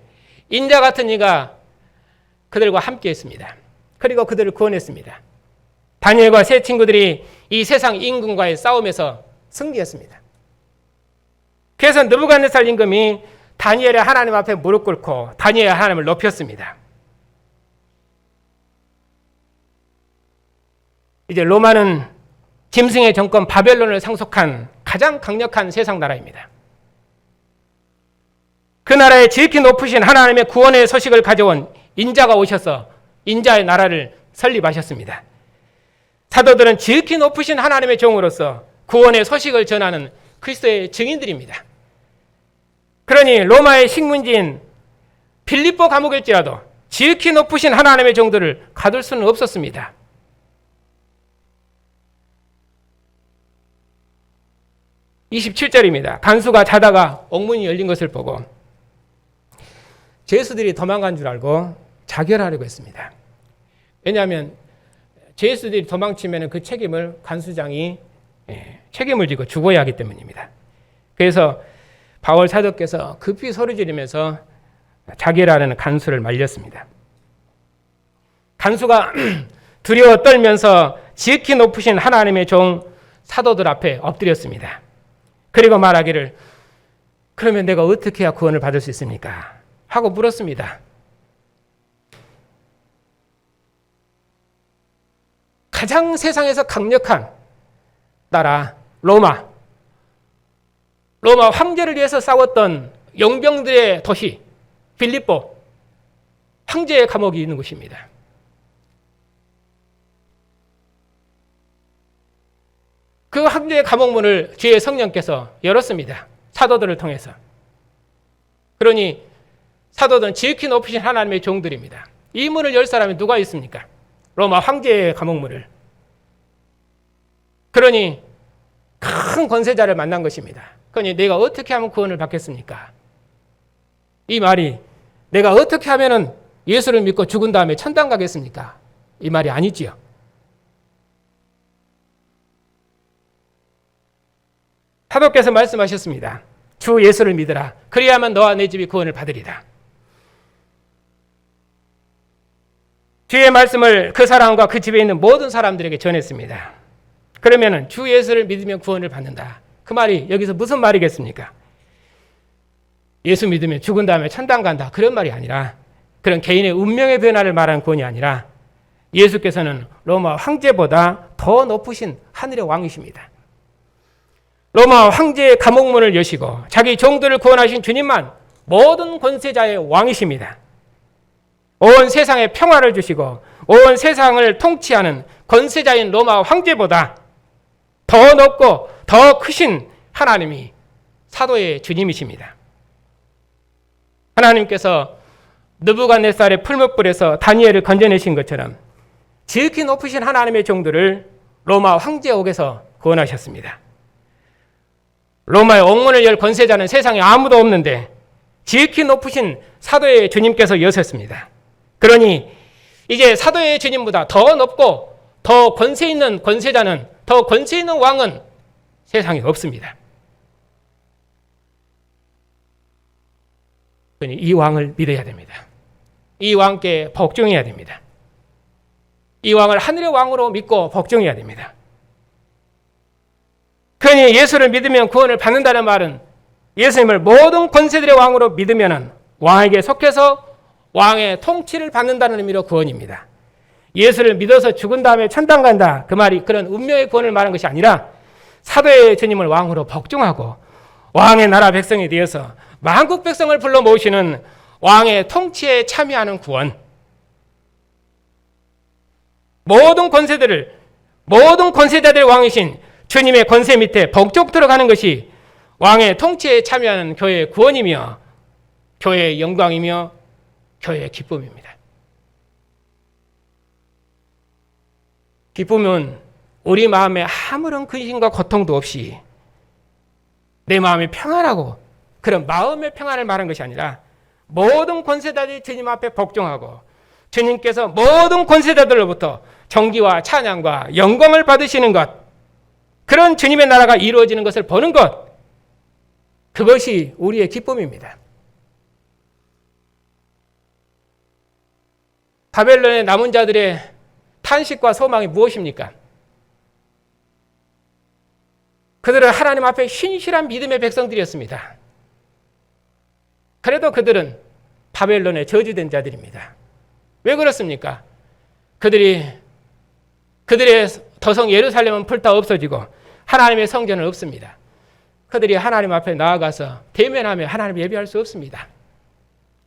인자 같은 이가 그들과 함께 했습니다. 그리고 그들을 구원했습니다. 다니엘과 세 친구들이 이 세상 임금과의 싸움에서 승리했습니다. 그래서 느부갓네살 임금이 다니엘의 하나님 앞에 무릎 꿇고 다니엘의 하나님을 높였습니다. 이제 로마는 짐승의 정권 바벨론을 상속한 가장 강력한 세상 나라입니다. 그 나라에 지극히 높으신 하나님의 구원의 소식을 가져온 인자가 오셔서 인자의 나라를 설립하셨습니다. 사도들은 지극히 높으신 하나님의 종으로서 구원의 소식을 전하는 그리스도의 증인들입니다. 그러니 로마의 식문지인 빌립보 감옥일지라도 지극히 높으신 하나님의 종들을 가둘 수는 없었습니다. (27절입니다) 간수가 자다가 옥문이 열린 것을 보고 죄수들이 도망간 줄 알고 자결하려고 했습니다. 왜냐하면 죄수들이 도망치면 그 책임을 간수장이 책임을 지고 죽어야 하기 때문입니다. 그래서 바울 사도께서 급히 소리 지르면서 자결하려는 간수를 말렸습니다. 간수가 두려워 떨면서 지극히 높으신 하나님의 종 사도들 앞에 엎드렸습니다. 그리고 말하기를 그러면 내가 어떻게 해야 구원을 받을 수 있습니까? 하고 물었습니다. 가장 세상에서 강력한 나라 로마 황제를 위해서 싸웠던 용병들의 도시 빌립보 황제의 감옥이 있는 곳입니다. 그 황제의 감옥문을 주의 성령께서 열었습니다. 사도들을 통해서. 그러니 사도들은 지극히 높으신 하나님의 종들입니다. 이 문을 열 사람이 누가 있습니까? 로마 황제의 감옥문을. 그러니 큰 권세자를 만난 것입니다. 그러니 내가 어떻게 하면 구원을 받겠습니까? 이 말이 내가 어떻게 하면 예수를 믿고 죽은 다음에 천당 가겠습니까? 이 말이 아니지요. 사도께서 말씀하셨습니다. 주 예수를 믿으라. 그리하면 너와 내 집이 구원을 받으리라. 주의 말씀을 그 사람과 그 집에 있는 모든 사람들에게 전했습니다. 그러면 주 예수를 믿으면 구원을 받는다. 그 말이 여기서 무슨 말이겠습니까? 예수 믿으면 죽은 다음에 천당 간다. 그런 말이 아니라, 그런 개인의 운명의 변화를 말하는 구원이 아니라, 예수께서는 로마 황제보다 더 높으신 하늘의 왕이십니다. 로마 황제의 감옥문을 여시고 자기 종들을 구원하신 주님만 모든 권세자의 왕이십니다. 온 세상에 평화를 주시고 온 세상을 통치하는 권세자인 로마 황제보다 더 높고 더 크신 하나님이 사도의 주님이십니다. 하나님께서 느부갓네살의 풀무불에서 다니엘을 건져내신 것처럼 지극히 높으신 하나님의 종들을 로마 황제옥에서 구원하셨습니다. 로마의 옥문을 열 권세자는 세상에 아무도 없는데 지극히 높으신 사도의 주님께서 여셨습니다. 그러니 이제 사도의 주님보다 더 높고 더 권세 있는 권세자는, 더 권세 있는 왕은 세상에 없습니다. 그러니 이 왕을 믿어야 됩니다. 이 왕께 복종해야 됩니다. 이 왕을 하늘의 왕으로 믿고 복종해야 됩니다. 그러니 예수를 믿으면 구원을 받는다는 말은 예수님을 모든 권세들의 왕으로 믿으면 왕에게 속해서 왕의 통치를 받는다는 의미로 구원입니다. 예수를 믿어서 죽은 다음에 천당 간다. 그 말이 그런 운명의 구원을 말하는 것이 아니라 사도의 주님을 왕으로 복종하고 왕의 나라 백성이 되어서 만국 백성을 불러 모으시는 왕의 통치에 참여하는 구원. 모든 권세자들의 왕이신 주님의 권세 밑에 복종 들어가는 것이 왕의 통치에 참여하는 교회의 구원이며 교회의 영광이며 교회의 기쁨입니다. 기쁨은 우리 마음에 아무런 근심과 고통도 없이 내 마음이 평안하고 그런 마음의 평안을 말하는 것이 아니라 모든 권세자들이 주님 앞에 복종하고 주님께서 모든 권세자들로부터 존귀와 찬양과 영광을 받으시는 것, 그런 주님의 나라가 이루어지는 것을 보는 것, 그것이 우리의 기쁨입니다. 바벨론의 남은 자들의 탄식과 소망이 무엇입니까? 그들은 하나님 앞에 신실한 믿음의 백성들이었습니다. 그래도 그들은 바벨론에 저주된 자들입니다. 왜 그렇습니까? 그들의 더성 예루살렘은 불타 없어지고 하나님의 성전은 없습니다. 그들이 하나님 앞에 나아가서 대면하며 하나님 예배할 수 없습니다.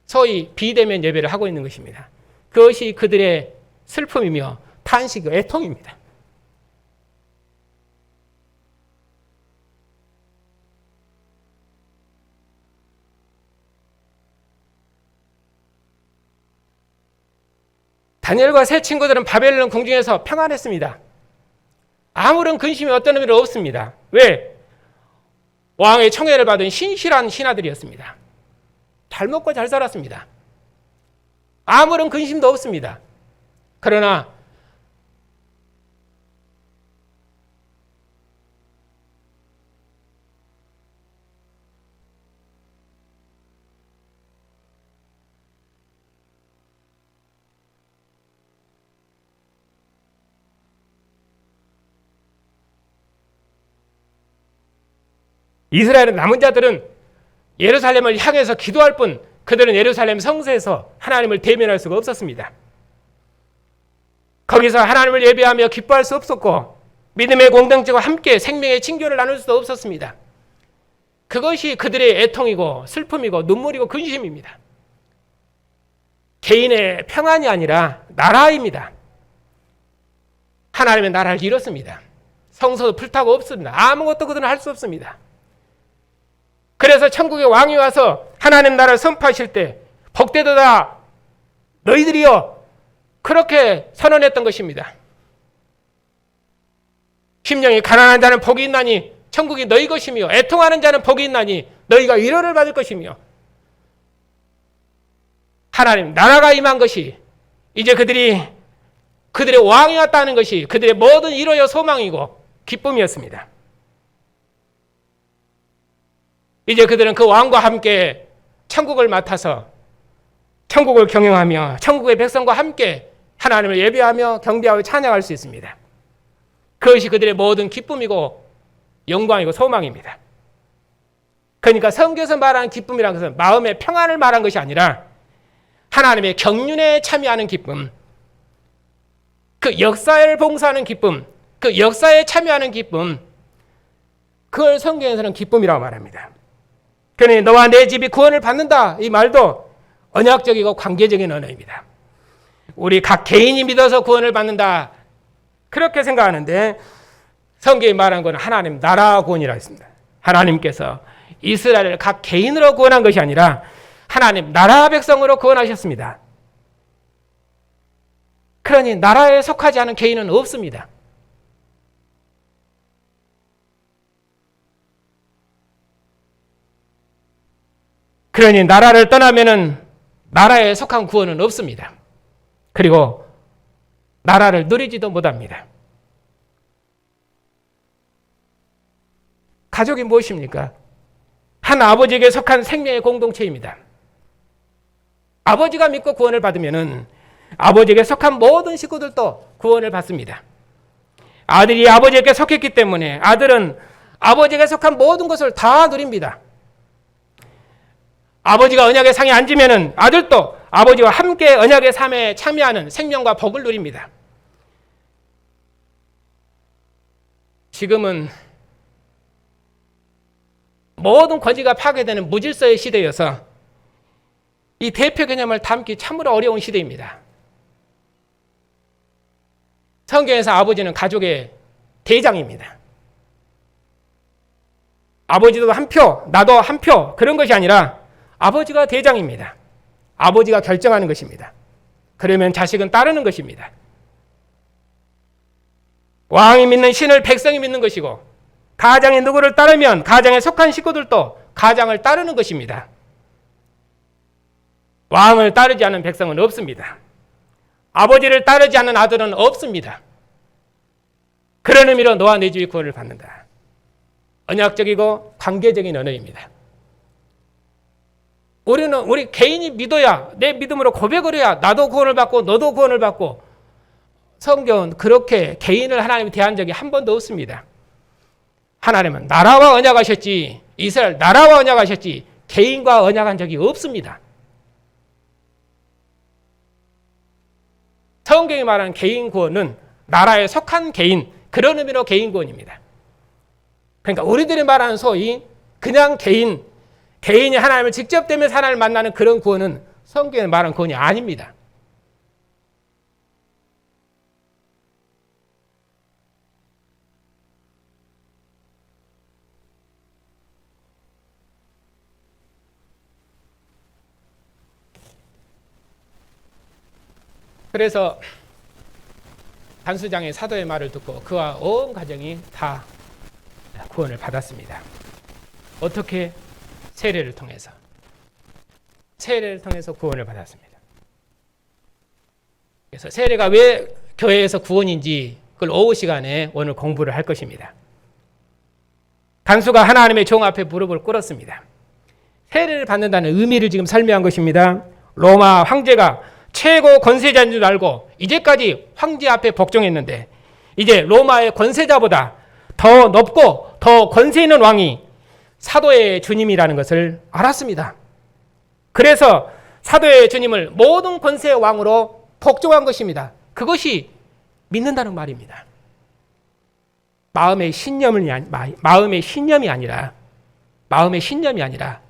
소위 비대면 예배를 하고 있는 것입니다. 그것이 그들의 슬픔이며 탄식이고 애통입니다. 다니엘과 세 친구들은 바벨론 궁중에서 평안했습니다. 아무런 근심이 어떤 의미로 없습니다. 왜? 왕의 청회를 받은 신실한 신하들이었습니다. 잘 먹고 잘 살았습니다. 아무런 근심도 없습니다. 그러나 이스라엘의 남은 자들은 예루살렘을 향해서 기도할 뿐 그들은 예루살렘 성소에서 하나님을 대면할 수가 없었습니다. 거기서 하나님을 예배하며 기뻐할 수 없었고 믿음의 공동체와 함께 생명의 친교를 나눌 수도 없었습니다. 그것이 그들의 애통이고 슬픔이고 눈물이고 근심입니다. 개인의 평안이 아니라 나라입니다. 하나님의 나라를 잃었습니다. 성소도 불타고 없습니다. 아무것도 그들은 할 수 없습니다. 그래서 천국의 왕이 와서 하나님 나라를 선포하실 때 복되도다 너희들이여 그렇게 선언했던 것입니다. 심령이 가난한 자는 복이 있나니 천국이 너희 것이며 애통하는 자는 복이 있나니 너희가 위로를 받을 것이며 하나님 나라가 임한 것이 이제 그들의 왕이 왔다는 것이 그들의 모든 위로여 소망이고 기쁨이었습니다. 이제 그들은 그 왕과 함께 천국을 맡아서 천국을 경영하며 천국의 백성과 함께 하나님을 예배하며 경배하고 찬양할 수 있습니다. 그것이 그들의 모든 기쁨이고 영광이고 소망입니다. 그러니까 성경에서 말하는 기쁨이라는 것은 마음의 평안을 말한 것이 아니라 하나님의 경륜에 참여하는 기쁨, 그 역사를 봉사하는 기쁨, 그 역사에 참여하는 기쁨, 그걸 성경에서는 기쁨이라고 말합니다. 그러니 너와 내 집이 구원을 받는다 이 말도 언약적이고 관계적인 언어입니다. 우리 각 개인이 믿어서 구원을 받는다 그렇게 생각하는데 성경이 말한 것은 하나님 나라 구원이라고 했습니다. 하나님께서 이스라엘을 각 개인으로 구원한 것이 아니라 하나님 나라 백성으로 구원하셨습니다. 그러니 나라에 속하지 않은 개인은 없습니다. 그러니 나라를 떠나면은 나라에 속한 구원은 없습니다. 그리고 나라를 누리지도 못합니다. 가족이 무엇입니까? 한 아버지에게 속한 생명의 공동체입니다. 아버지가 믿고 구원을 받으면은 아버지에게 속한 모든 식구들도 구원을 받습니다. 아들이 아버지에게 속했기 때문에 아들은 아버지에게 속한 모든 것을 다 누립니다. 아버지가 언약의 상에 앉으면은 아들도 아버지와 함께 언약의 삶에 참여하는 생명과 복을 누립니다. 지금은 모든 권위가 파괴되는 무질서의 시대여서 이 대표 개념을 담기 참으로 어려운 시대입니다. 성경에서 아버지는 가족의 대장입니다. 아버지도 한 표, 나도 한 표 그런 것이 아니라 아버지가 대장입니다. 아버지가 결정하는 것입니다. 그러면 자식은 따르는 것입니다. 왕이 믿는 신을 백성이 믿는 것이고 가장이 누구를 따르면 가장에 속한 식구들도 가장을 따르는 것입니다. 왕을 따르지 않은 백성은 없습니다. 아버지를 따르지 않는 아들은 없습니다. 그런 의미로 너와 내 집이 구원을 받는다. 언약적이고 관계적인 언어입니다. 우리 개인이 믿어야 내 믿음으로 고백을 해야 나도 구원을 받고 너도 구원을 받고 성경은 그렇게 개인을 하나님이 대한 적이 한 번도 없습니다. 하나님은 나라와 언약하셨지 이스라엘 나라와 언약하셨지 개인과 언약한 적이 없습니다. 성경이 말하는 개인 구원은 나라에 속한 개인 그런 의미로 개인 구원입니다. 그러니까 우리들이 말하는 소위 그냥 개인이 하나님을 직접 되면서 하나님을 만나는 그런 구원은 성경에 말하는 구원이 아닙니다. 그래서 단수장의 사도의 말을 듣고 그와 온 가정이 다 구원을 받았습니다. 어떻게? 세례를 통해서 구원을 받았습니다. 그래서 세례가 왜 교회에서 구원인지 그걸 오후 시간에 오늘 공부를 할 것입니다. 단수가 하나님의 종 앞에 무릎을 꿇었습니다. 세례를 받는다는 의미를 지금 설명한 것입니다. 로마 황제가 최고 권세자인 줄 알고 이제까지 황제 앞에 복종했는데 이제 로마의 권세자보다 더 높고 더 권세 있는 왕이 사도의 주님이라는 것을 알았습니다. 그래서 사도의 주님을 모든 권세의 왕으로 복종한 것입니다. 그것이 믿는다는 말입니다. 마음의 신념이 아니라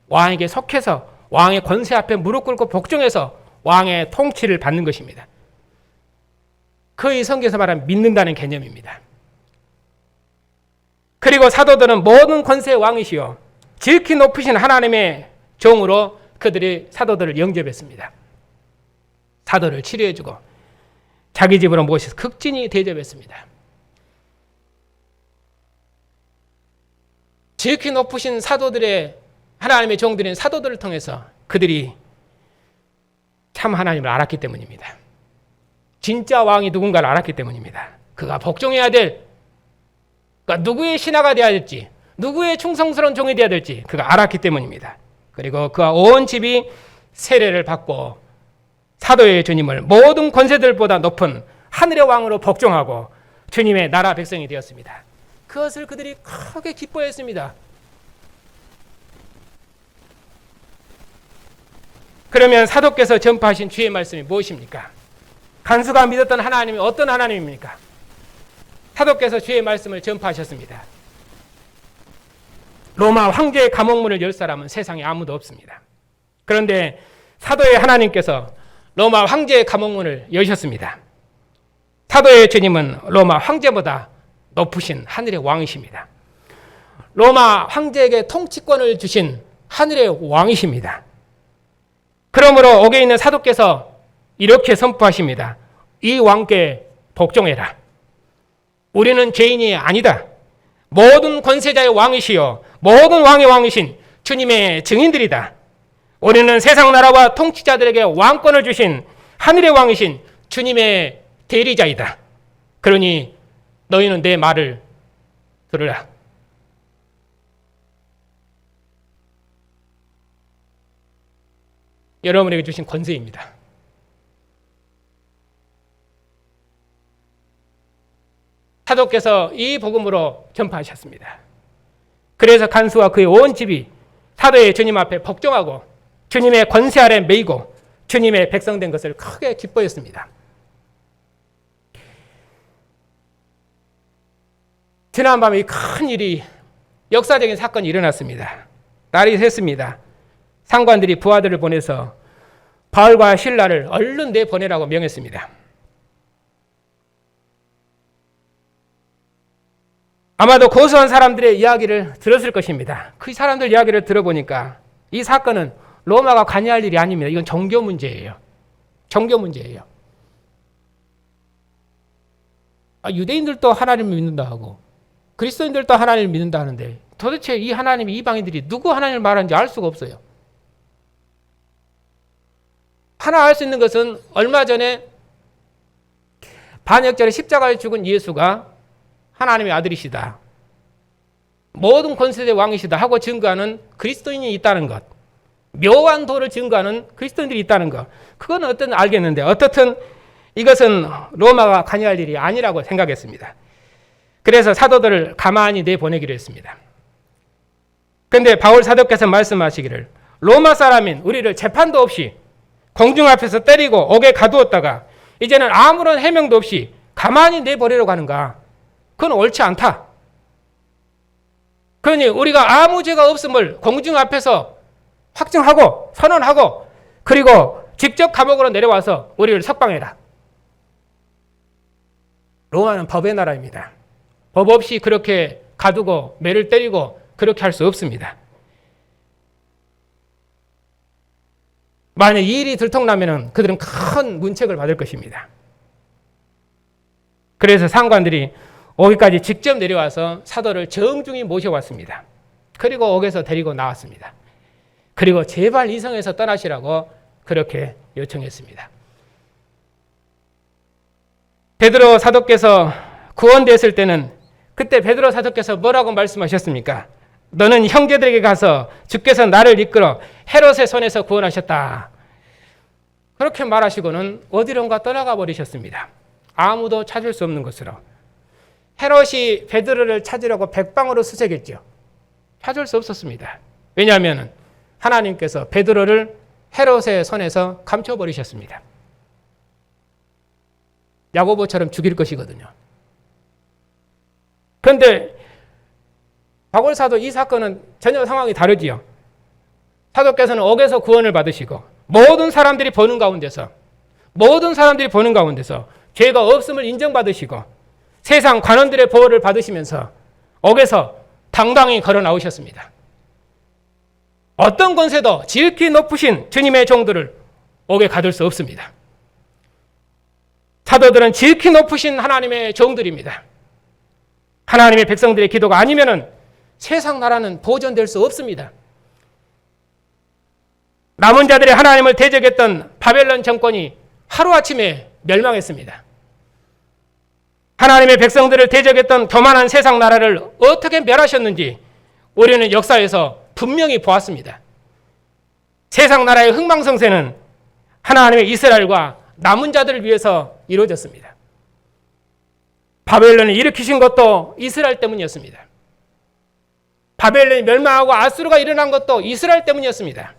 왕에게 속해서 왕의 권세 앞에 무릎 꿇고 복종해서 왕의 통치를 받는 것입니다. 그의 성경에서 말하는 믿는다는 개념입니다. 그리고 사도들은 모든 권세의 왕이시요 지극히 높으신 하나님의 종으로 그들이 사도들을 영접했습니다. 사도를 치료해주고 자기 집으로 모셔서 극진히 대접했습니다. 지극히 높으신 사도들의 하나님의 종들인 사도들을 통해서 그들이 참 하나님을 알았기 때문입니다. 진짜 왕이 누군가를 알았기 때문입니다. 그가 복종해야 될, 그가 누구의 신하가 되어야 될지, 누구의 충성스러운 종이 되어야 될지 그가 알았기 때문입니다. 그리고 그가 온 집이 세례를 받고 사도의 주님을 모든 권세들보다 높은 하늘의 왕으로 복종하고 주님의 나라 백성이 되었습니다. 그것을 그들이 크게 기뻐했습니다. 그러면 사도께서 전파하신 주의 말씀이 무엇입니까? 간수가 믿었던 하나님이 어떤 하나님입니까? 사도께서 주의 말씀을 전파하셨습니다. 로마 황제의 감옥문을 열 사람은 세상에 아무도 없습니다. 그런데 사도의 하나님께서 로마 황제의 감옥문을 여셨습니다. 사도의 주님은 로마 황제보다 높으신 하늘의 왕이십니다. 로마 황제에게 통치권을 주신 하늘의 왕이십니다. 그러므로 옥에 있는 사도께서 이렇게 선포하십니다. 이 왕께 복종해라. 우리는 죄인이 아니다. 모든 권세자의 왕이시요 모든 왕의 왕이신 주님의 증인들이다. 우리는 세상 나라와 통치자들에게 왕권을 주신 하늘의 왕이신 주님의 대리자이다. 그러니 너희는 내 말을 들으라. 여러분에게 주신 권세입니다. 사도께서 이 복음으로 전파하셨습니다. 그래서 간수와 그의 온 집이 사도의 주님 앞에 복종하고 주님의 권세 아래 매이고 주님의 백성된 것을 크게 기뻐했습니다. 지난밤에 큰 일이, 역사적인 사건이 일어났습니다. 날이 샜습니다. 상관들이 부하들을 보내서 바울과 실라를 얼른 내보내라고 명했습니다. 아마도 고소한 사람들의 이야기를 들었을 것입니다. 그 사람들 이야기를 들어보니까 이 사건은 로마가 관여할 일이 아닙니다. 이건 종교 문제예요. 종교 문제예요. 유대인들도 하나님을 믿는다 하고 그리스도인들도 하나님을 믿는다 하는데 도대체 이 하나님이 이방인들이 누구 하나님을 말하는지 알 수가 없어요. 하나 알 수 있는 것은 얼마 전에 반역절에 십자가에 죽은 예수가 하나님의 아들이시다. 모든 권세의 왕이시다 하고 증거하는 그리스도인이 있다는 것. 묘한 도를 증거하는 그리스도인들이 있다는 것. 그건 어떤 알겠는데 어떻든 이것은 로마가 관여할 일이 아니라고 생각했습니다. 그래서 사도들을 가만히 내보내기로 했습니다. 그런데 바울 사도께서 말씀하시기를 로마 사람인 우리를 재판도 없이 공중 앞에서 때리고 옥에 가두었다가 이제는 아무런 해명도 없이 가만히 내버리려고 하는가? 그건 옳지 않다. 그러니 우리가 아무 죄가 없음을 공중 앞에서 확증하고 선언하고 그리고 직접 감옥으로 내려와서 우리를 석방해라. 로마는 법의 나라입니다. 법 없이 그렇게 가두고 매를 때리고 그렇게 할 수 없습니다. 만약 이 일이 들통나면 그들은 큰 문책을 받을 것입니다. 그래서 상관들이 옥에까지 직접 내려와서 사도를 정중히 모셔왔습니다. 그리고 옥에서 데리고 나왔습니다. 그리고 제발 이 성에서 떠나시라고 그렇게 요청했습니다. 베드로 사도께서 구원됐을 때는 그때 베드로 사도께서 뭐라고 말씀하셨습니까? 너는 형제들에게 가서 주께서 나를 이끌어 헤롯의 손에서 구원하셨다. 그렇게 말하시고는 어디론가 떠나가 버리셨습니다. 아무도 찾을 수 없는 곳으로. 헤롯이 베드로를 찾으려고 백방으로 수색했죠. 찾을 수 없었습니다. 왜냐하면 하나님께서 베드로를 헤롯의 손에서 감춰버리셨습니다. 야고보처럼 죽일 것이거든요. 그런데 바울 사도 이 사건은 전혀 상황이 다르지요. 사도께서는 옥에서 구원을 받으시고 모든 사람들이 보는 가운데서 죄가 없음을 인정받으시고 세상 관원들의 보호를 받으시면서 옥에서 당당히 걸어 나오셨습니다. 어떤 권세도 지극히 높으신 주님의 종들을 옥에 가둘 수 없습니다. 사도들은 지극히 높으신 하나님의 종들입니다. 하나님의 백성들의 기도가 아니면은 세상 나라는 보존될 수 없습니다. 남은 자들의 하나님을 대적했던 바벨론 정권이 하루아침에 멸망했습니다. 하나님의 백성들을 대적했던 교만한 세상 나라를 어떻게 멸하셨는지 우리는 역사에서 분명히 보았습니다. 세상 나라의 흥망성쇠는 하나님의 이스라엘과 남은 자들을 위해서 이루어졌습니다. 바벨론을 일으키신 것도 이스라엘 때문이었습니다. 바벨론이 멸망하고 아수르가 일어난 것도 이스라엘 때문이었습니다.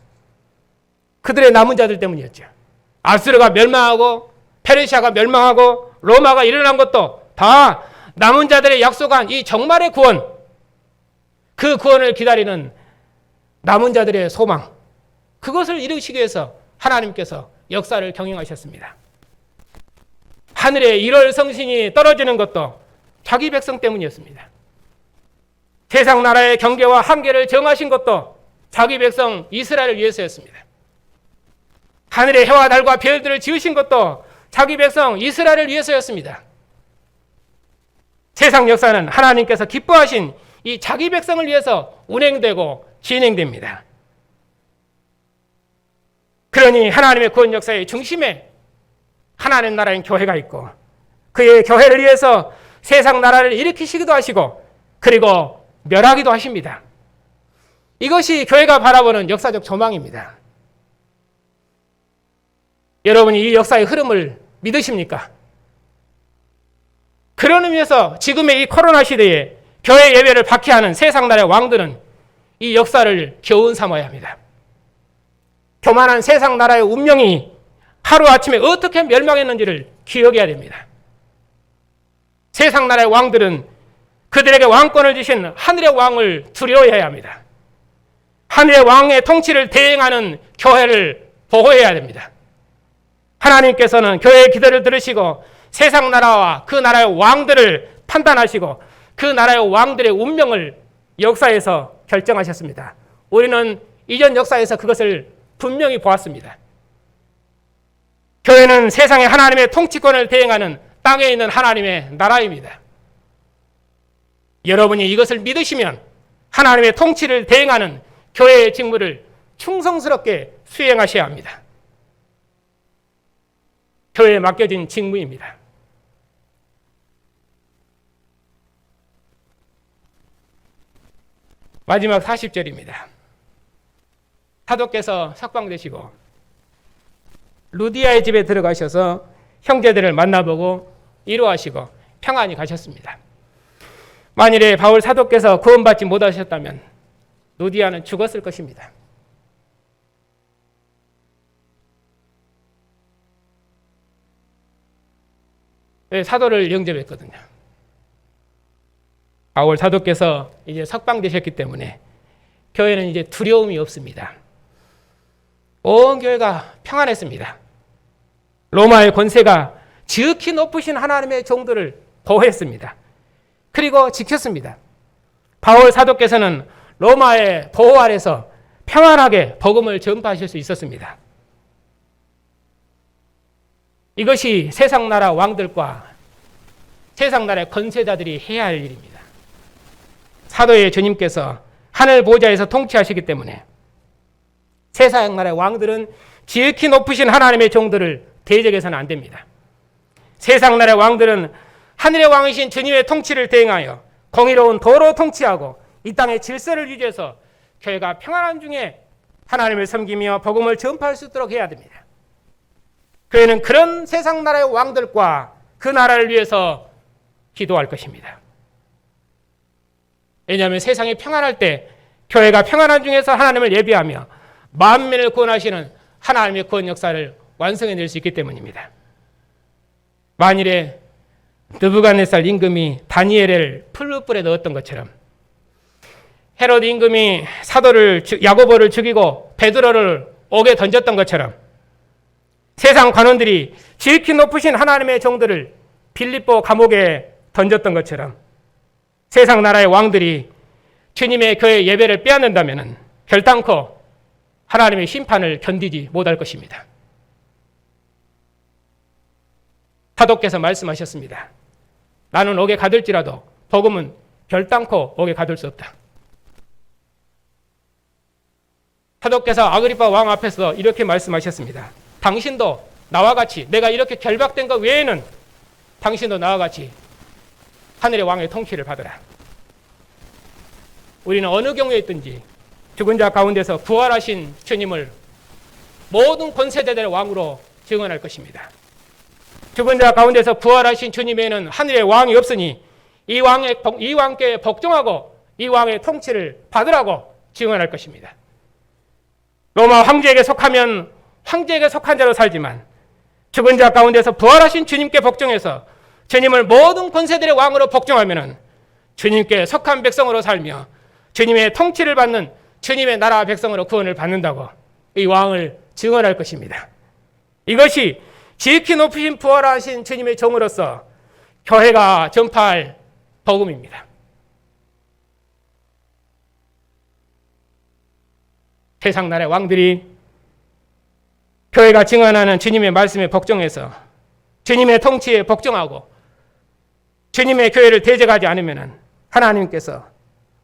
그들의 남은 자들 때문이었죠. 아수르가 멸망하고 페르시아가 멸망하고 로마가 일어난 것도 다 남은 자들의 약속한 이 정말의 구원, 그 구원을 기다리는 남은 자들의 소망, 그것을 이루시기 위해서 하나님께서 역사를 경영하셨습니다. 하늘에 1월 성신이 떨어지는 것도 자기 백성 때문이었습니다. 세상 나라의 경계와 한계를 정하신 것도 자기 백성 이스라엘을 위해서였습니다. 하늘의 해와 달과 별들을 지으신 것도 자기 백성 이스라엘을 위해서였습니다. 세상 역사는 하나님께서 기뻐하신 이 자기 백성을 위해서 운행되고 진행됩니다. 그러니 하나님의 구원 역사의 중심에 하나님 나라인 교회가 있고 그의 교회를 위해서 세상 나라를 일으키시기도 하시고 그리고 멸하기도 하십니다. 이것이 교회가 바라보는 역사적 조망입니다. 여러분이 이 역사의 흐름을 믿으십니까? 그런 의미에서 지금의 이 코로나 시대에 교회 예배를 박해하는 세상 나라의 왕들은 이 역사를 교훈 삼아야 합니다. 교만한 세상 나라의 운명이 하루아침에 어떻게 멸망했는지를 기억해야 됩니다. 세상 나라의 왕들은 그들에게 왕권을 주신 하늘의 왕을 두려워해야 합니다. 하늘의 왕의 통치를 대행하는 교회를 보호해야 됩니다. 하나님께서는 교회의 기도를 들으시고 세상 나라와 그 나라의 왕들을 판단하시고 그 나라의 왕들의 운명을 역사에서 결정하셨습니다. 우리는 이전 역사에서 그것을 분명히 보았습니다. 교회는 세상의 하나님의 통치권을 대행하는 땅에 있는 하나님의 나라입니다. 여러분이 이것을 믿으시면 하나님의 통치를 대행하는 교회의 직무를 충성스럽게 수행하셔야 합니다. 교회에 맡겨진 직무입니다. 마지막 40절입니다. 사도께서 석방되시고 루디아의 집에 들어가셔서 형제들을 만나보고 위로하시고 평안히 가셨습니다. 만일에 바울 사도께서 구원받지 못하셨다면 루디아는 죽었을 것입니다. 사도를 영접했거든요. 바울 사도께서 이제 석방되셨기 때문에 교회는 이제 두려움이 없습니다. 온 교회가 평안했습니다. 로마의 권세가 지극히 높으신 하나님의 종들을 보호했습니다. 그리고 지켰습니다. 바울 사도께서는 로마의 보호 아래서 평안하게 복음을 전파하실 수 있었습니다. 이것이 세상 나라 왕들과 세상 나라의 권세자들이 해야 할 일입니다. 사도의 주님께서 하늘 보좌에서 통치하시기 때문에 세상 나라의 왕들은 지극히 높으신 하나님의 종들을 대적해서는 안 됩니다. 세상 나라의 왕들은 하늘의 왕이신 주님의 통치를 대행하여 공의로운 도로 통치하고 이 땅의 질서를 유지해서 교회가 평안한 중에 하나님을 섬기며 복음을 전파할 수 있도록 해야 됩니다. 교회는 그런 세상 나라의 왕들과 그 나라를 위해서 기도할 것입니다. 왜냐하면 세상이 평안할 때 교회가 평안한 중에서 하나님을 예배하며 만민을 구원하시는 하나님의 구원 역사를 완성해낼 수 있기 때문입니다. 만일에 느부갓네살 임금이 다니엘을 풀무불에 넣었던 것처럼 헤롯 임금이 사도를 야고보를 죽이고 베드로를 옥에 던졌던 것처럼 세상 관원들이 지극히 높으신 하나님의 종들을 빌립보 감옥에 던졌던 것처럼 세상 나라의 왕들이 주님의 교회 예배를 빼앗는다면 결단코 하나님의 심판을 견디지 못할 것입니다. 사도께서 말씀하셨습니다. 나는 옥에 가둘지라도 복음은 결단코 옥에 가둘 수 없다. 사도께서 아그리파 왕 앞에서 이렇게 말씀하셨습니다. 당신도 나와 같이 내가 이렇게 결박된 것 외에는 당신도 나와 같이 하늘의 왕의 통치를 받으라. 우리는 어느 경우에 있든지 죽은 자 가운데서 부활하신 주님을 모든 권세대들의 왕으로 증언할 것입니다. 죽은 자 가운데서 부활하신 주님에는 하늘의 왕이 없으니 이 왕께 복종하고 이 왕의 통치를 받으라고 증언할 것입니다. 로마 황제에게 속하면 황제에게 속한 자로 살지만 죽은 자 가운데서 부활하신 주님께 복종해서 주님을 모든 권세들의 왕으로 복종하면 주님께 속한 백성으로 살며 주님의 통치를 받는 주님의 나라 백성으로 구원을 받는다고 이 왕을 증언할 것입니다. 이것이 지극히 높으신 부활하신 주님의 종으로서 교회가 전파할 복음입니다. 세상 나라의 왕들이 교회가 증언하는 주님의 말씀에 복종해서 주님의 통치에 복종하고 주님의 교회를 대적하지 않으면 하나님께서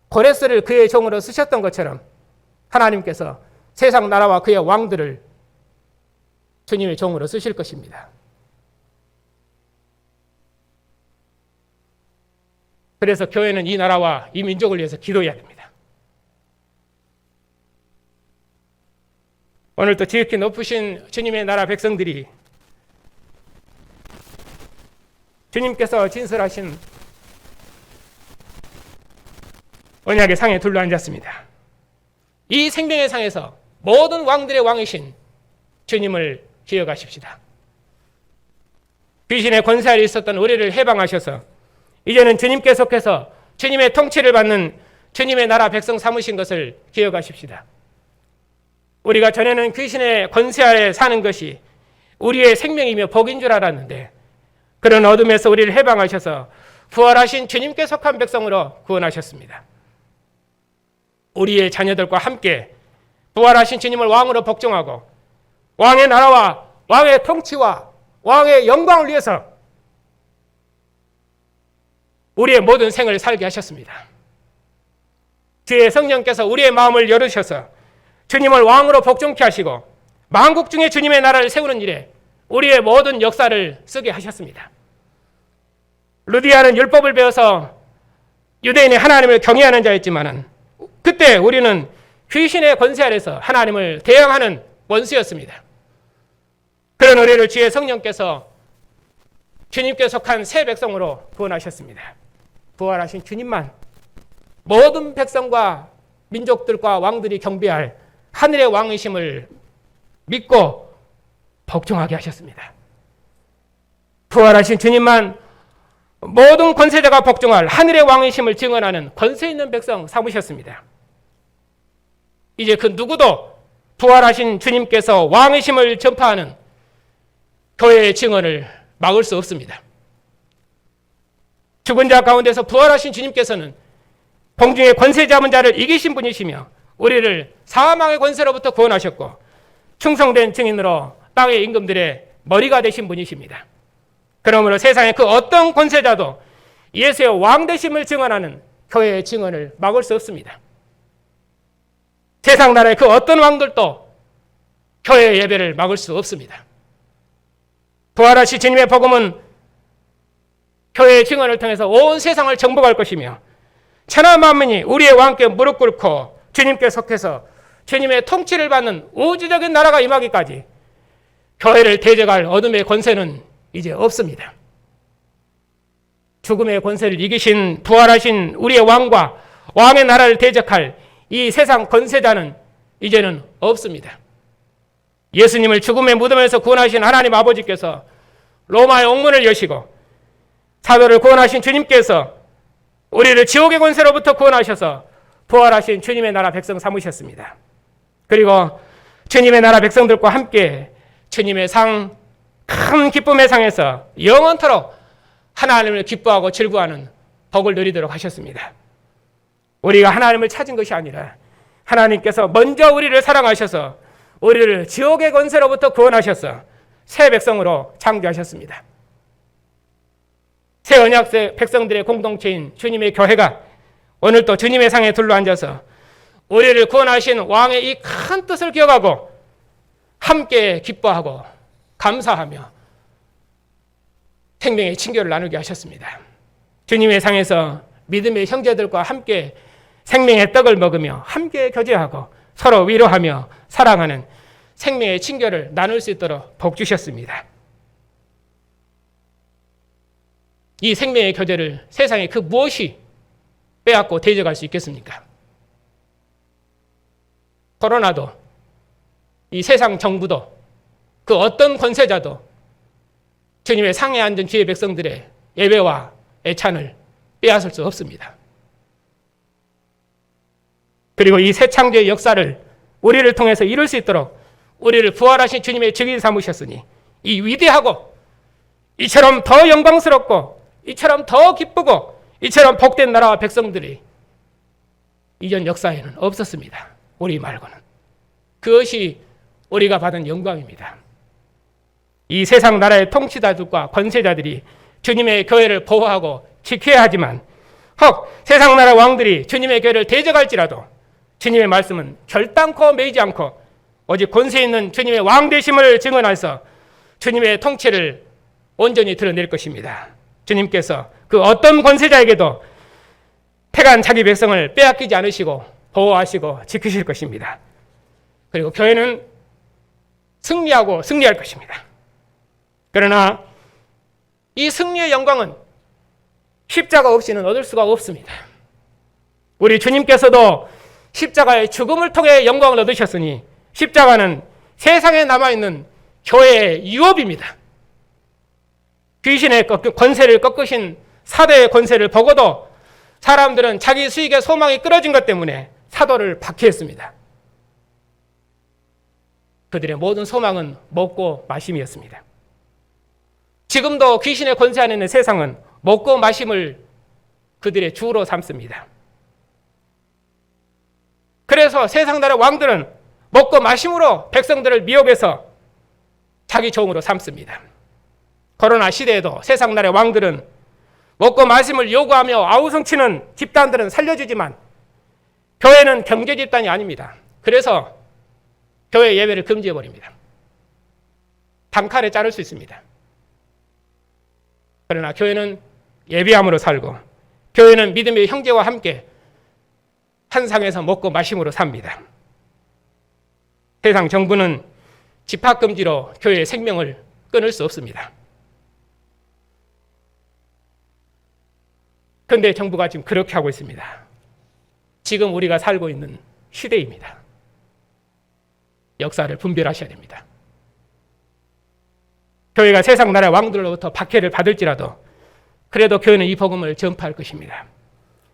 고레스를 그의 종으로 쓰셨던 것처럼 하나님께서 세상 나라와 그의 왕들을 주님의 종으로 쓰실 것입니다. 그래서 교회는 이 나라와 이 민족을 위해서 기도해야 됩니다. 오늘도 지극히 높으신 주님의 나라 백성들이 주님께서 진설하신 언약의 상에 둘러앉았습니다. 이 생명의 상에서 모든 왕들의 왕이신 주님을 기억하십시다. 귀신의 권세 아래 있었던 우리를 해방하셔서 이제는 주님께 속해서 주님의 통치를 받는 주님의 나라 백성 삼으신 것을 기억하십시다. 우리가 전에는 귀신의 권세 아래 사는 것이 우리의 생명이며 복인 줄 알았는데 그런 어둠에서 우리를 해방하셔서 부활하신 주님께 속한 백성으로 구원하셨습니다. 우리의 자녀들과 함께 부활하신 주님을 왕으로 복종하고 왕의 나라와 왕의 통치와 왕의 영광을 위해서 우리의 모든 생을 살게 하셨습니다. 주의 성령께서 우리의 마음을 열으셔서 주님을 왕으로 복종케 하시고 만국 중에 주님의 나라를 세우는 일에 우리의 모든 역사를 쓰게 하셨습니다. 루디아는 율법을 배워서 유대인의 하나님을 경외하는 자였지만 그때 우리는 귀신의 권세 아래서 하나님을 대항하는 원수였습니다. 그런 우리를 주의 성령께서 주님께 속한 새 백성으로 구원하셨습니다. 부활하신 주님만 모든 백성과 민족들과 왕들이 경배할 하늘의 왕이심을 믿고 복종하게 하셨습니다. 부활하신 주님만 모든 권세자가 복종할 하늘의 왕이심을 증언하는 권세 있는 백성 삼으셨습니다. 이제 그 누구도 부활하신 주님께서 왕이심을 전파하는 교회의 증언을 막을 수 없습니다. 죽은 자 가운데서 부활하신 주님께서는 공중의 권세 잡은 자를 이기신 분이시며 우리를 사망의 권세로부터 구원하셨고 충성된 증인으로 땅의 임금들의 머리가 되신 분이십니다. 그러므로 세상의 그 어떤 권세자도 예수의 왕되심을 증언하는 교회의 증언을 막을 수 없습니다. 세상 나라의 그 어떤 왕들도 교회의 예배를 막을 수 없습니다. 부활하신 주님의 복음은 교회의 증언을 통해서 온 세상을 정복할 것이며 천하 만민이 우리의 왕께 무릎 꿇고 주님께 속해서 주님의 통치를 받는 우주적인 나라가 임하기까지 교회를 대적할 어둠의 권세는 이제 없습니다. 죽음의 권세를 이기신 부활하신 우리의 왕과 왕의 나라를 대적할 이 세상 권세자는 이제는 없습니다. 예수님을 죽음의 무덤에서 구원하신 하나님 아버지께서 로마의 옥문을 여시고 사도를 구원하신 주님께서 우리를 지옥의 권세로부터 구원하셔서 부활하신 주님의 나라 백성 삼으셨습니다. 그리고 주님의 나라 백성들과 함께 주님의 상, 큰 기쁨의 상에서 영원토록 하나님을 기뻐하고 즐거워하는 복을 누리도록 하셨습니다. 우리가 하나님을 찾은 것이 아니라 하나님께서 먼저 우리를 사랑하셔서 우리를 지옥의 권세로부터 구원하셔서 새 백성으로 창조하셨습니다. 새 언약 백성들의 공동체인 주님의 교회가 오늘 또 주님의 상에 둘러앉아서 우리를 구원하신 왕의 이 큰 뜻을 기억하고 함께 기뻐하고 감사하며 생명의 친교를 나누게 하셨습니다. 주님의 상에서 믿음의 형제들과 함께 생명의 떡을 먹으며 함께 교제하고 서로 위로하며 사랑하는 생명의 친교를 나눌 수 있도록 복 주셨습니다. 이 생명의 교제를 세상에 그 무엇이 빼앗고 대적할 수 있겠습니까? 코로나도 이 세상 정부도 그 어떤 권세자도 주님의 상에 앉은 주의 백성들의 예배와 애찬을 빼앗을 수 없습니다. 그리고 이 새 창조의 역사를 우리를 통해서 이룰 수 있도록 우리를 부활하신 주님의 증인 삼으셨으니 이 위대하고 이처럼 더 영광스럽고 이처럼 더 기쁘고 이처럼 복된 나라와 백성들이 이전 역사에는 없었습니다. 우리 말고는. 그것이 우리가 받은 영광입니다. 이 세상 나라의 통치자들과 권세자들이 주님의 교회를 보호하고 지켜야 하지만 혹 세상 나라 왕들이 주님의 교회를 대적할지라도 주님의 말씀은 결단코 매이지 않고 오직 권세 있는 주님의 왕 되심을 증언해서 주님의 통치를 온전히 드러낼 것입니다. 주님께서 그 어떤 권세자에게도 택한 자기 백성을 빼앗기지 않으시고 보호하시고 지키실 것입니다. 그리고 교회는 승리하고 승리할 것입니다. 그러나 이 승리의 영광은 십자가 없이는 얻을 수가 없습니다. 우리 주님께서도 십자가의 죽음을 통해 영광을 얻으셨으니 십자가는 세상에 남아있는 교회의 유업입니다. 귀신의 권세를 꺾으신 사도의 권세를 보고도 사람들은 자기 수익의 소망이 끊어진 것 때문에 사도를 박해했습니다. 그들의 모든 소망은 먹고 마심이었습니다. 지금도 귀신의 권세 안에 있는 세상은 먹고 마심을 그들의 주로 삼습니다. 그래서 세상 나라 왕들은 먹고 마심으로 백성들을 미혹해서 자기 종으로 삼습니다. 코로나 시대에도 세상 나라의 왕들은 먹고 마심을 요구하며 아우성치는 집단들은 살려주지만 교회는 경제 집단이 아닙니다. 그래서 교회 예배를 금지해버립니다. 단칼에 자를 수 있습니다. 그러나 교회는 예배함으로 살고 교회는 믿음의 형제와 함께 한 상에서 먹고 마심으로 삽니다. 세상 정부는 집합금지로 교회의 생명을 끊을 수 없습니다. 그런데 정부가 지금 그렇게 하고 있습니다. 지금 우리가 살고 있는 시대입니다. 역사를 분별하셔야 됩니다. 교회가 세상 나라의 왕들로부터 박해를 받을지라도 그래도 교회는 이 복음을 전파할 것입니다.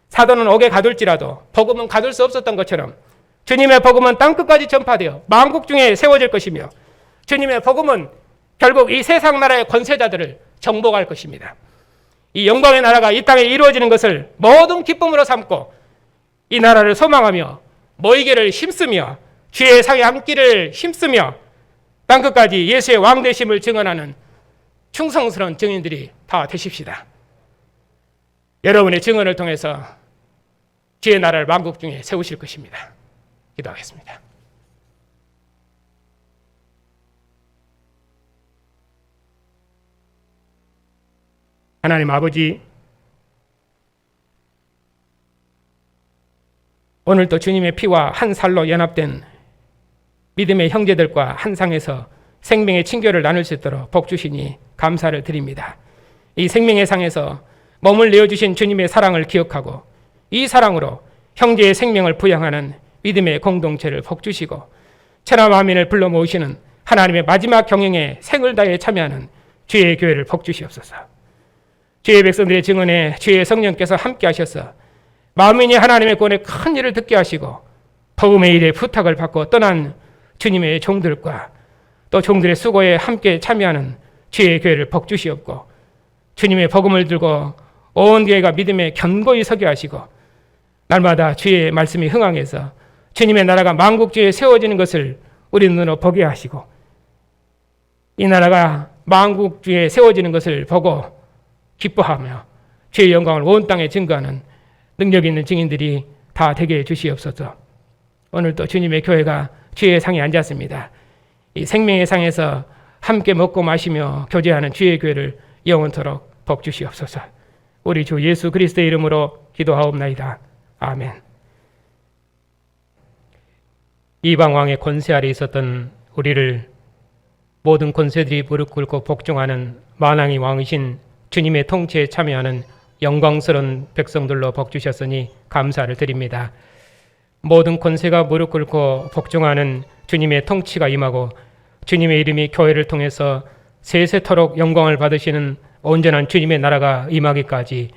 사도는 옥에 가둘지라도 복음은 가둘 수 없었던 것처럼 주님의 복음은 땅끝까지 전파되어 만국 중에 세워질 것이며 주님의 복음은 결국 이 세상 나라의 권세자들을 정복할 것입니다. 이 영광의 나라가 이 땅에 이루어지는 것을 모든 기쁨으로 삼고 이 나라를 소망하며 모이기를 힘쓰며 주의 상에 함기를 힘쓰며 땅끝까지 예수의 왕 되심을 증언하는 충성스러운 증인들이 다 되십시다. 여러분의 증언을 통해서 주의 나라를 만국 중에 세우실 것입니다. 기도하겠습니다. 하나님 아버지, 오늘도 주님의 피와 한 살로 연합된 믿음의 형제들과 한 상에서 생명의 친교를 나눌 수 있도록 복 주시니 감사를 드립니다. 이 생명의 상에서 몸을 내어주신 주님의 사랑을 기억하고 이 사랑으로 형제의 생명을 부양하는 믿음의 공동체를 복 주시고 천하 만민을 불러 모으시는 하나님의 마지막 경영에 생을 다해 참여하는 주의 교회를 복주시옵소서. 주의 백성들의 증언에 주의 성령께서 함께 하셔서 만민이 하나님의 권에 큰 일을 듣게 하시고 복음의 일에 부탁을 받고 떠난 주님의 종들과 또 종들의 수고에 함께 참여하는 주의 교회를 복주시옵고 주님의 복음을 들고 온 교회가 믿음에 견고히 서게 하시고 날마다 주의 말씀이 흥황해서 주님의 나라가 만국주의에 세워지는 것을 우리 눈으로 보게 하시고 이 나라가 만국주의에 세워지는 것을 보고 기뻐하며 주의 영광을 온 땅에 증거하는 능력 있는 증인들이 다 되게 해주시옵소서. 오늘도 주님의 교회가 주의 상에 앉았습니다. 이 생명의 상에서 함께 먹고 마시며 교제하는 주의 교회를 영원토록 복주시옵소서. 우리 주 예수 그리스도의 이름으로 기도하옵나이다. 아멘. 이방 왕의 권세 아래 있었던 우리를 모든 권세들이 무릎 꿇고 복종하는 만왕의 왕이신 주님의 통치에 참여하는 영광스러운 백성들로 복주셨으니 감사를 드립니다. 모든 권세가 무릎 꿇고 복종하는 주님의 통치가 임하고 주님의 이름이 교회를 통해서 세세토록 영광을 받으시는 온전한 주님의 나라가 임하기까지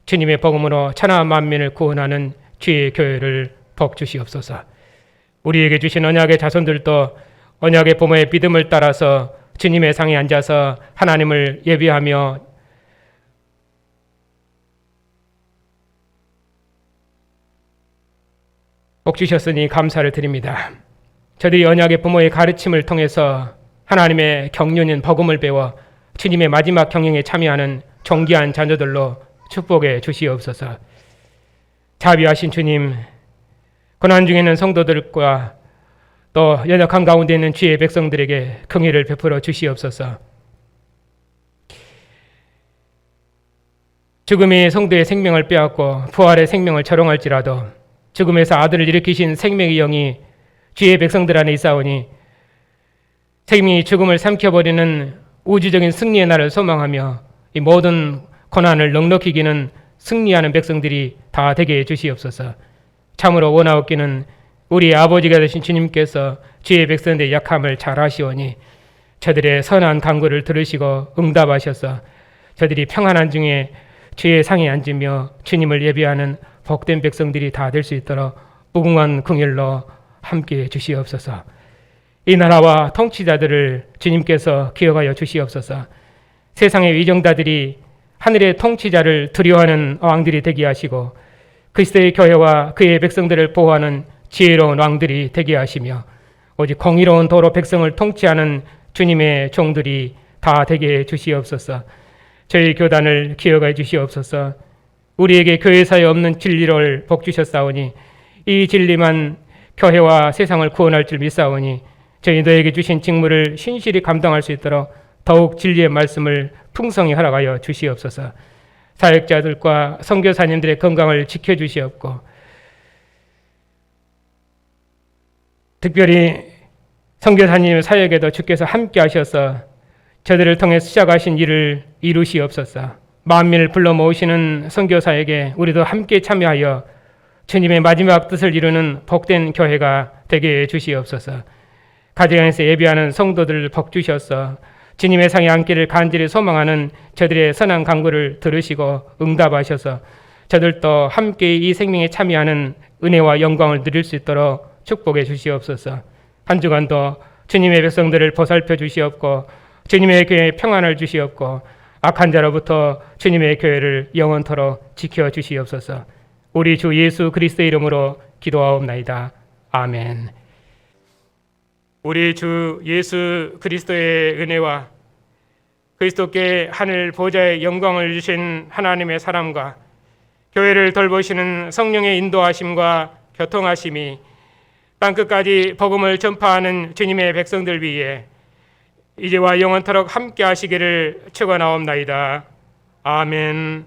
주님의 복음으로 천하 만민을 구원하는 주의 교회를 복주시옵소서. 우리에게 주신 언약의 자손들도 언약의 부모의 믿음을 따라서 주님의 상에 앉아서 하나님을 예배하며 복주셨으니 감사를 드립니다. 저들이 언약의 부모의 가르침을 통해서 하나님의 경륜인 복음을 배워 주님의 마지막 경영에 참여하는 존귀한 자녀들로 축복해 주시옵소서. 자비하신 주님, 고난 중에 있는 성도들과 또 연약한 가운데 있는 주의 백성들에게 긍휼을 베풀어 주시옵소서. 죽음이 성도의 생명을 빼앗고 부활의 생명을 절옹할지라도 죽음에서 아들을 일으키신 생명의 영이 주의 백성들 안에 있사오니 생명이 죽음을 삼켜버리는 우주적인 승리의 날을 소망하며 이 모든 고난을 넉넉히 이기는 승리하는 백성들이 다 되게 해주시옵소서. 참으로 원하옵기는 우리 아버지가 되신 주님께서 주의 백성들의 약함을 잘 아시오니 저들의 선한 간구를 들으시고 응답하셔서 저들이 평안한 중에 주의 상에 앉으며 주님을 예배하는 복된 백성들이 다 될 수 있도록 무궁한 긍휼로 함께해 주시옵소서. 이 나라와 통치자들을 주님께서 기억하여 주시옵소서. 세상의 위정자들이 하늘의 통치자를 두려워하는 왕들이 되게 하시고 그리스도의 교회와 그의 백성들을 보호하는 지혜로운 왕들이 되게 하시며 오직 공의로운 도로 백성을 통치하는 주님의 종들이 다 되게 해 주시옵소서. 저희 교단을 기억해 주시옵소서. 우리에게 교회사에 없는 진리를 복주셨사오니 이 진리만 교회와 세상을 구원할 줄 믿사오니 저희 너에게 주신 직무를 신실히 감당할 수 있도록 더욱 진리의 말씀을 풍성히 허락하여 주시옵소서. 사역자들과 선교사님들의 건강을 지켜주시옵고 특별히 선교사님 사역에도 주께서 함께 하셔서 저들을 통해 시작하신 일을 이루시옵소서. 만민을 불러 모으시는 선교사에게 우리도 함께 참여하여 주님의 마지막 뜻을 이루는 복된 교회가 되게 해 주시옵소서. 가정에서 예배하는 성도들을 복주셔서 주님의 상에 앉기를 간절히 소망하는 저들의 선한 간구를 들으시고 응답하셔서 저들도 함께 이 생명에 참여하는 은혜와 영광을 누릴 수 있도록 축복해 주시옵소서. 한 주간도 주님의 백성들을 보살펴 주시옵고 주님의 교회에 평안을 주시옵고 악한 자로부터 주님의 교회를 영원토록 지켜 주시옵소서. 우리 주 예수 그리스도의 이름으로 기도하옵나이다. 아멘. 우리 주 예수 그리스도의 은혜와 그리스도께 하늘 보좌의 영광을 주신 하나님의 사랑과 교회를 돌보시는 성령의 인도하심과 교통하심이 땅끝까지 복음을 전파하는 주님의 백성들 위에 이제와 영원토록 함께 하시기를 축원하옵나이다. 아멘.